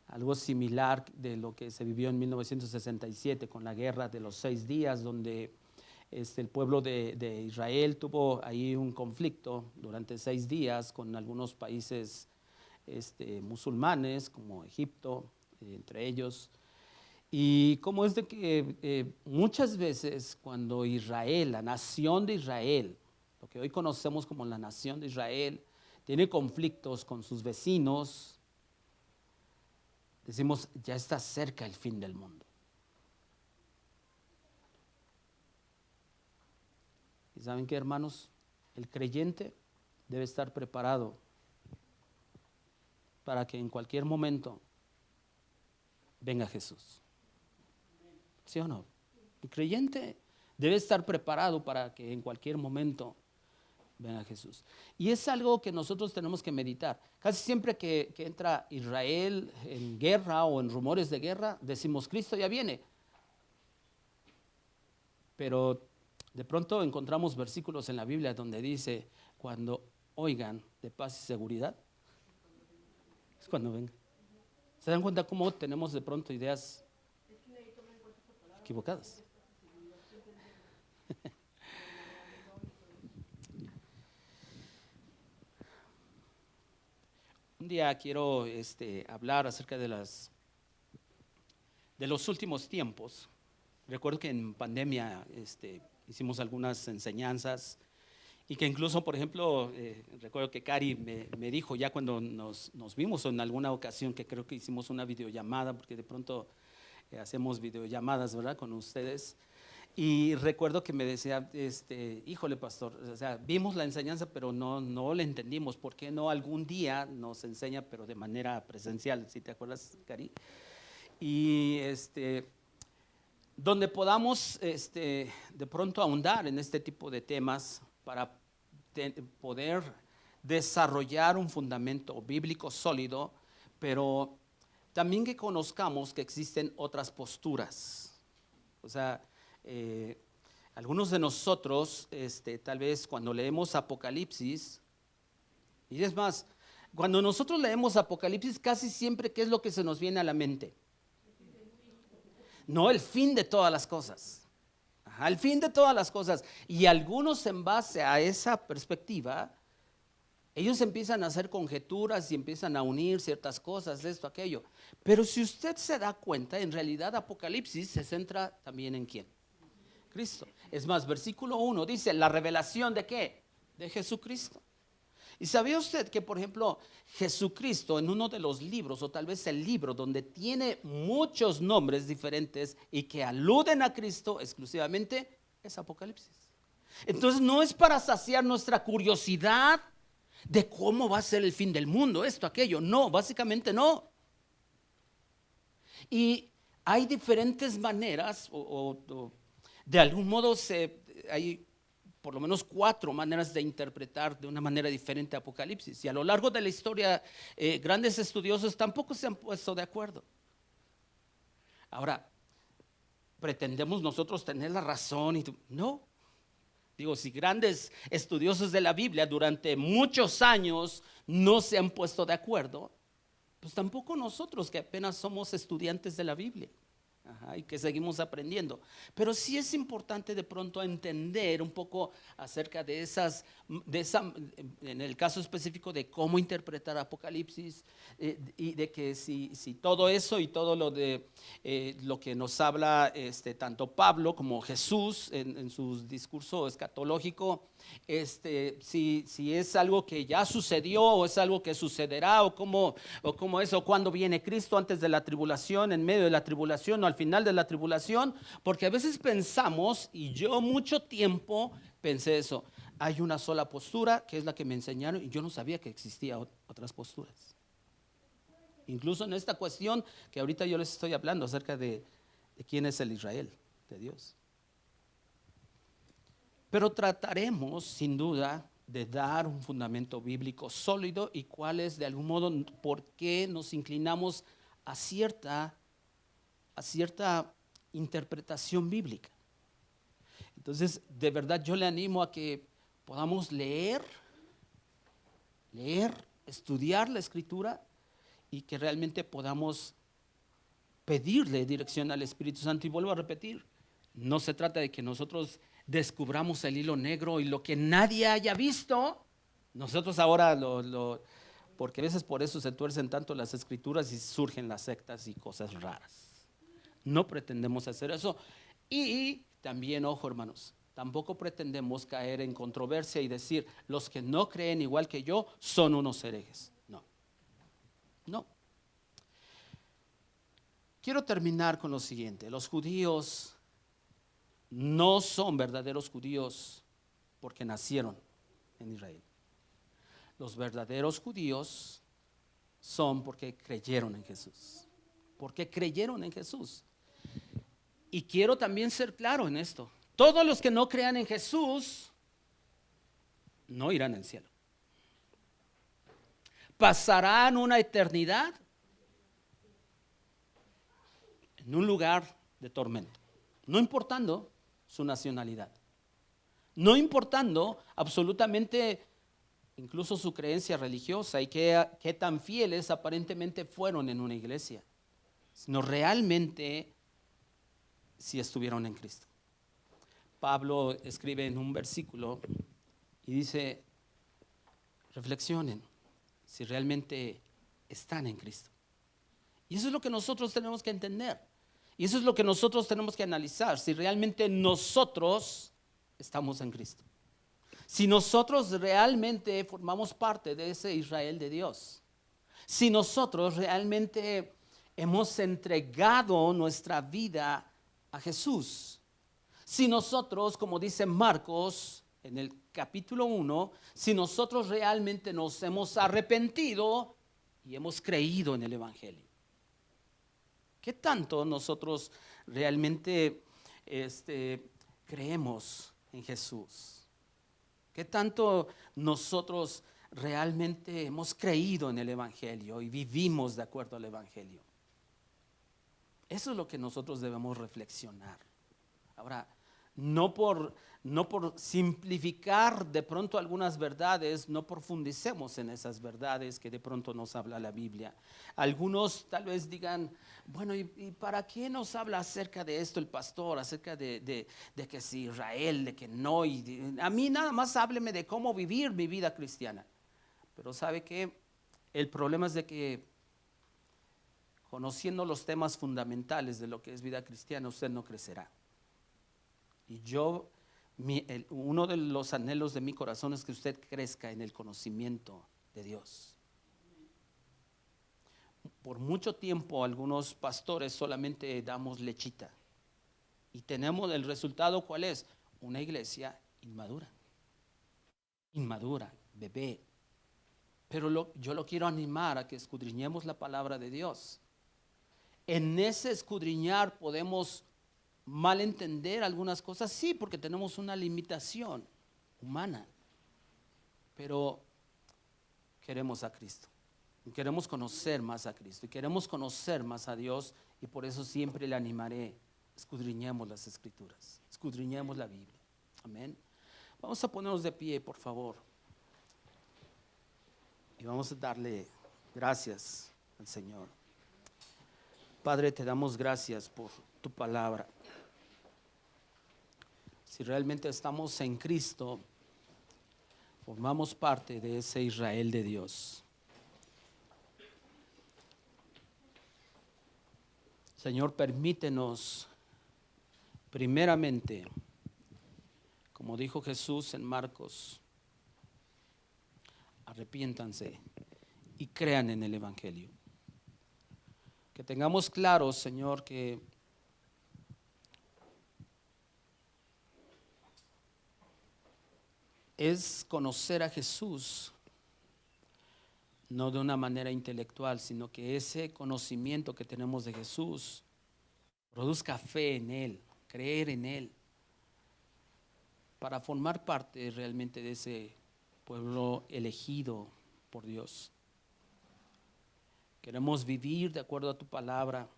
Algo similar de lo que se vivió en 1967 con la guerra de los 6 días, donde el pueblo de Israel tuvo ahí un conflicto durante 6 días con algunos países musulmanes como Egipto, entre ellos. Y como es de que muchas veces cuando Israel, la nación de Israel, lo que hoy conocemos como la nación de Israel, tiene conflictos con sus vecinos, decimos, ya está cerca el fin del mundo. ¿Y saben qué, hermanos? El creyente debe estar preparado para que en cualquier momento venga Jesús. ¿Sí o no? El creyente debe estar preparado para que en cualquier momento venga Jesús. Y es algo que nosotros tenemos que meditar. Casi siempre que entra Israel en guerra o en rumores de guerra, decimos, Cristo ya viene. Pero de pronto encontramos versículos en la Biblia donde dice, cuando oigan de paz y seguridad, es cuando venga. ¿Se dan cuenta cómo tenemos de pronto ideas equivocadas? Un día quiero hablar acerca de los últimos tiempos. Recuerdo que en pandemia hicimos algunas enseñanzas y que incluso, por ejemplo, recuerdo que Cari me dijo ya cuando nos vimos o en alguna ocasión que creo que hicimos una videollamada, porque de pronto hacemos videollamadas, ¿verdad?, con ustedes. Y recuerdo que me decía, híjole, pastor, o sea, vimos la enseñanza, pero no la entendimos. ¿Por qué no algún día nos enseña, pero de manera presencial? ¿Sí te acuerdas, Cari? Y donde podamos de pronto ahondar en este tipo de temas para poder desarrollar un fundamento bíblico sólido, pero también que conozcamos que existen otras posturas. O sea, algunos de nosotros, tal vez cuando leemos Apocalipsis, y es más, cuando nosotros leemos Apocalipsis, casi siempre, ¿qué es lo que se nos viene a la mente? No, el fin de todas las cosas. Ajá, el fin de todas las cosas. Y algunos en base a esa perspectiva, ellos empiezan a hacer conjeturas y empiezan a unir ciertas cosas, esto, aquello. Pero si usted se da cuenta, en realidad Apocalipsis se centra también en ¿quién? Cristo. Es más, versículo 1 dice, ¿la revelación de qué? De Jesucristo. ¿Y sabía usted que, por ejemplo, Jesucristo en uno de los libros, o tal vez el libro donde tiene muchos nombres diferentes y que aluden a Cristo exclusivamente, es Apocalipsis? Entonces no es para saciar nuestra curiosidad de cómo va a ser el fin del mundo, esto, aquello. No, básicamente no. Y hay diferentes maneras, o de algún modo hay por lo menos 4 maneras de interpretar de una manera diferente Apocalipsis. Y a lo largo de la historia, grandes estudiosos tampoco se han puesto de acuerdo. Ahora, ¿pretendemos nosotros tener la razón? No. Digo, si grandes estudiosos de la Biblia durante muchos años no se han puesto de acuerdo, pues tampoco nosotros que apenas somos estudiantes de la Biblia. Ajá, y que seguimos aprendiendo. Pero sí es importante de pronto entender un poco acerca de esa, en el caso específico de cómo interpretar Apocalipsis, y de que si todo eso y todo lo de lo que nos habla tanto Pablo como Jesús en su discurso escatológico, si es algo que ya sucedió o es algo que sucederá o cómo es, o cuándo viene Cristo, antes de la tribulación, en medio de la tribulación o al final de la tribulación, porque a veces pensamos, y yo mucho tiempo pensé eso, hay una sola postura que es la que me enseñaron y yo no sabía que existía otras posturas. Incluso en esta cuestión que ahorita yo les estoy hablando acerca de quién es el Israel de Dios. Pero trataremos sin duda de dar un fundamento bíblico sólido y cuál es de algún modo por qué nos inclinamos a cierta interpretación bíblica. Entonces, de verdad yo le animo a que podamos leer, estudiar la Escritura y que realmente podamos pedirle dirección al Espíritu Santo. Y vuelvo a repetir, no se trata de que nosotros descubramos el hilo negro y lo que nadie haya visto, nosotros ahora porque a veces por eso se tuercen tanto las Escrituras y surgen las sectas y cosas raras. No pretendemos hacer eso. Y también, ojo hermanos, tampoco pretendemos caer en controversia y decir, los que no creen igual que yo son unos herejes. No. Quiero terminar con lo siguiente. Los judíos no son verdaderos judíos porque nacieron en Israel. Los verdaderos judíos son porque creyeron en Jesús. Porque creyeron en Jesús. Y quiero también ser claro en esto. Todos los que no crean en Jesús no irán al cielo. Pasarán una eternidad en un lugar de tormento, no importando su nacionalidad, no importando absolutamente incluso su creencia religiosa y qué tan fieles aparentemente fueron en una iglesia, sino realmente si estuvieron en Cristo. Pablo escribe en un versículo y dice, reflexionen si realmente están en Cristo. Y eso es lo que nosotros tenemos que entender. Y eso es lo que nosotros tenemos que analizar, si realmente nosotros estamos en Cristo. Si nosotros realmente formamos parte de ese Israel de Dios. Si nosotros realmente hemos entregado nuestra vida a Jesús. Si nosotros, como dice Marcos en el capítulo 1, si nosotros realmente nos hemos arrepentido y hemos creído en el Evangelio. ¿Qué tanto nosotros realmente creemos en Jesús? ¿Qué tanto nosotros realmente hemos creído en el Evangelio y vivimos de acuerdo al Evangelio? Eso es lo que nosotros debemos reflexionar. Ahora, no por simplificar de pronto algunas verdades, no profundicemos en esas verdades que de pronto nos habla la Biblia. Algunos tal vez digan, bueno, ¿y para qué nos habla acerca de esto el pastor? Acerca de que si Israel, de que no. A mí nada más hábleme de cómo vivir mi vida cristiana. Pero ¿sabe qué? El problema es de que conociendo los temas fundamentales de lo que es vida cristiana, usted no crecerá. Y uno de los anhelos de mi corazón es que usted crezca en el conocimiento de Dios. Por mucho tiempo algunos pastores solamente damos lechita y tenemos el resultado, ¿cuál es? Una iglesia inmadura, bebé. Pero yo lo quiero animar a que escudriñemos la palabra de Dios. En ese escudriñar podemos malentender algunas cosas, sí, porque tenemos una limitación humana, pero queremos a Cristo, y queremos conocer más a Cristo, y queremos conocer más a Dios, y por eso siempre le animaré, escudriñemos las Escrituras, escudriñemos la Biblia, amén. Vamos a ponernos de pie, por favor, y vamos a darle gracias al Señor. Padre, te damos gracias por tu palabra. Si realmente estamos en Cristo, formamos parte de ese Israel de Dios. Señor, permítenos, primeramente, como dijo Jesús en Marcos, arrepiéntanse y crean en el Evangelio. Que tengamos claro, Señor, que es conocer a Jesús, no de una manera intelectual, sino que ese conocimiento que tenemos de Jesús produzca fe en Él, creer en Él, para formar parte realmente de ese pueblo elegido por Dios. Queremos vivir de acuerdo a tu palabra.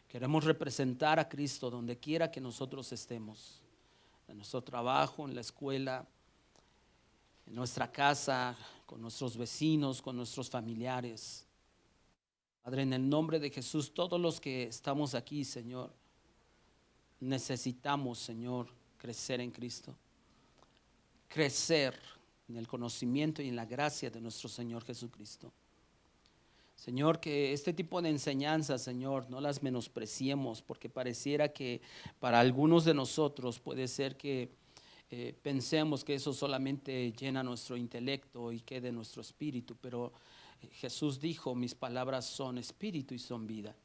Queremos representar a Cristo donde quiera que nosotros estemos, en nuestro trabajo, en la escuela, en nuestra casa, con nuestros vecinos, con nuestros familiares. Padre, en el nombre de Jesús, todos los que estamos aquí, Señor, necesitamos, Señor, crecer en Cristo, crecer en el conocimiento y en la gracia de nuestro Señor Jesucristo. Señor, que este tipo de enseñanzas, Señor, no las menospreciemos, porque pareciera que para algunos de nosotros puede ser que pensemos que eso solamente llena nuestro intelecto y quede nuestro espíritu, pero Jesús dijo, mis palabras son espíritu y son vida.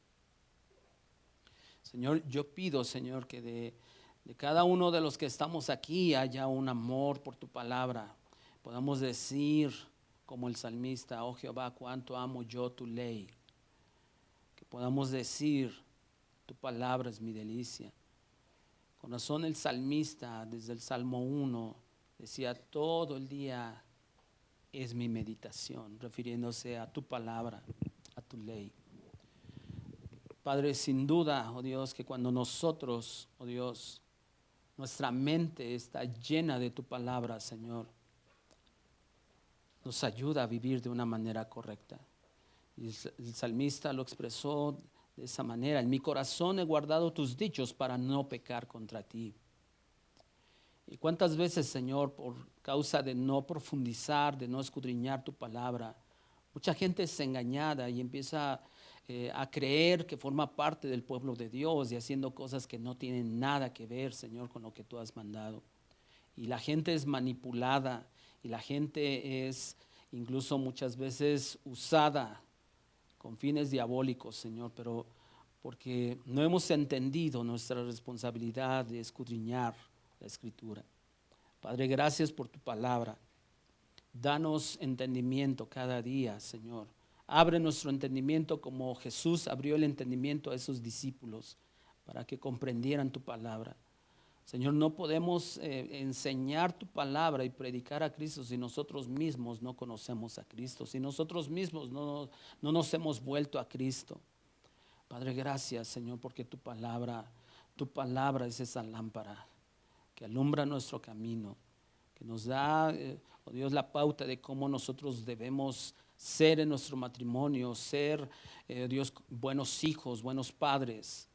Señor, yo pido, Señor, que de cada uno de los que estamos aquí haya un amor por tu palabra. Podamos decir, como el salmista, oh Jehová, cuánto amo yo tu ley. Que podamos decir, tu palabra es mi delicia. Con razón el salmista, desde el Salmo 1, decía, todo el día es mi meditación, refiriéndose a tu palabra, a tu ley. Padre, sin duda, oh Dios, que cuando nosotros, oh Dios, nuestra mente está llena de tu palabra, Señor, nos ayuda a vivir de una manera correcta. Y el salmista lo expresó de esa manera, en mi corazón he guardado tus dichos para no pecar contra ti. Y cuántas veces, Señor, por causa de no profundizar, de no escudriñar tu palabra, mucha gente es engañada y empieza a creer que forma parte del pueblo de Dios y haciendo cosas que no tienen nada que ver, Señor, con lo que tú has mandado. Y la gente es manipulada y la gente es incluso muchas veces usada con fines diabólicos, Señor, pero porque no hemos entendido nuestra responsabilidad de escudriñar la Escritura. Padre, gracias por tu palabra. Danos entendimiento cada día, Señor. Abre nuestro entendimiento como Jesús abrió el entendimiento a esos discípulos para que comprendieran tu palabra. Señor, no podemos enseñar tu palabra y predicar a Cristo si nosotros mismos no conocemos a Cristo, si nosotros mismos no nos hemos vuelto a Cristo. Padre, gracias, Señor, porque tu palabra es esa lámpara que alumbra nuestro camino, que nos da, oh Dios, la pauta de cómo nosotros debemos ser en nuestro matrimonio, ser, Dios, buenos hijos, buenos padres.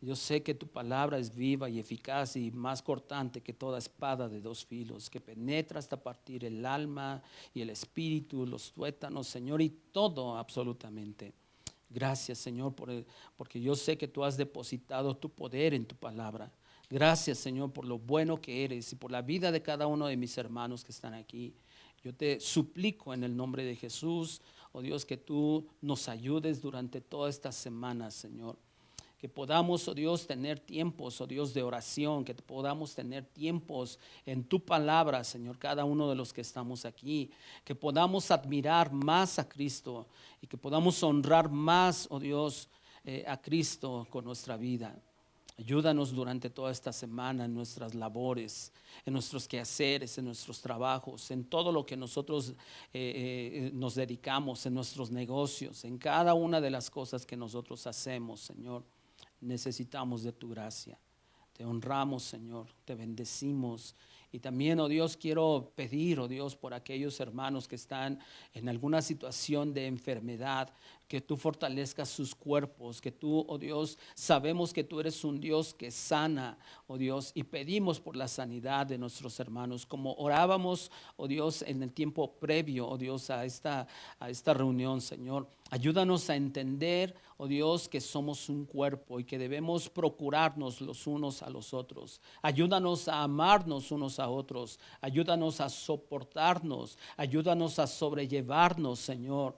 Yo sé que tu palabra es viva y eficaz y más cortante que toda espada de dos filos, que penetra hasta partir el alma y el espíritu, los tuétanos, Señor, y todo absolutamente. Gracias, Señor, porque yo sé que tú has depositado tu poder en tu palabra. Gracias, Señor, por lo bueno que eres y por la vida de cada uno de mis hermanos que están aquí. Yo te suplico en el nombre de Jesús, oh Dios, que tú nos ayudes durante toda esta semana, Señor. Que podamos, oh Dios, tener tiempos, oh Dios, de oración, que podamos tener tiempos en tu palabra, Señor, cada uno de los que estamos aquí, que podamos admirar más a Cristo y que podamos honrar más, oh Dios, a Cristo con nuestra vida. Ayúdanos durante toda esta semana en nuestras labores, en nuestros quehaceres, en nuestros trabajos, en todo lo que nosotros nos dedicamos, en nuestros negocios, en cada una de las cosas que nosotros hacemos, Señor. Necesitamos de tu gracia. Te honramos, Señor, te bendecimos. Y también, oh Dios, quiero pedir, oh Dios, por aquellos hermanos que están en alguna situación de enfermedad, que tú fortalezcas sus cuerpos, que tú, oh Dios, sabemos que tú eres un Dios que sana, oh Dios, y pedimos por la sanidad de nuestros hermanos, como orábamos, oh Dios, en el tiempo previo, oh Dios, a esta reunión, Señor. Ayúdanos a entender, oh Dios, que somos un cuerpo y que debemos procurarnos los unos a los otros. Ayúdanos a amarnos unos a otros. Ayúdanos a soportarnos. Ayúdanos a sobrellevarnos, Señor.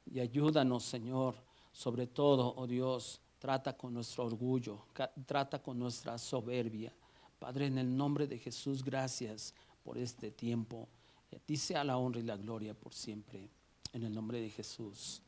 Y ayúdanos, Señor, sobre todo, oh Dios, trata con nuestro orgullo, trata con nuestra soberbia. Padre, en el nombre de Jesús, gracias por este tiempo. A ti sea la honra y la gloria por siempre. En el nombre de Jesús.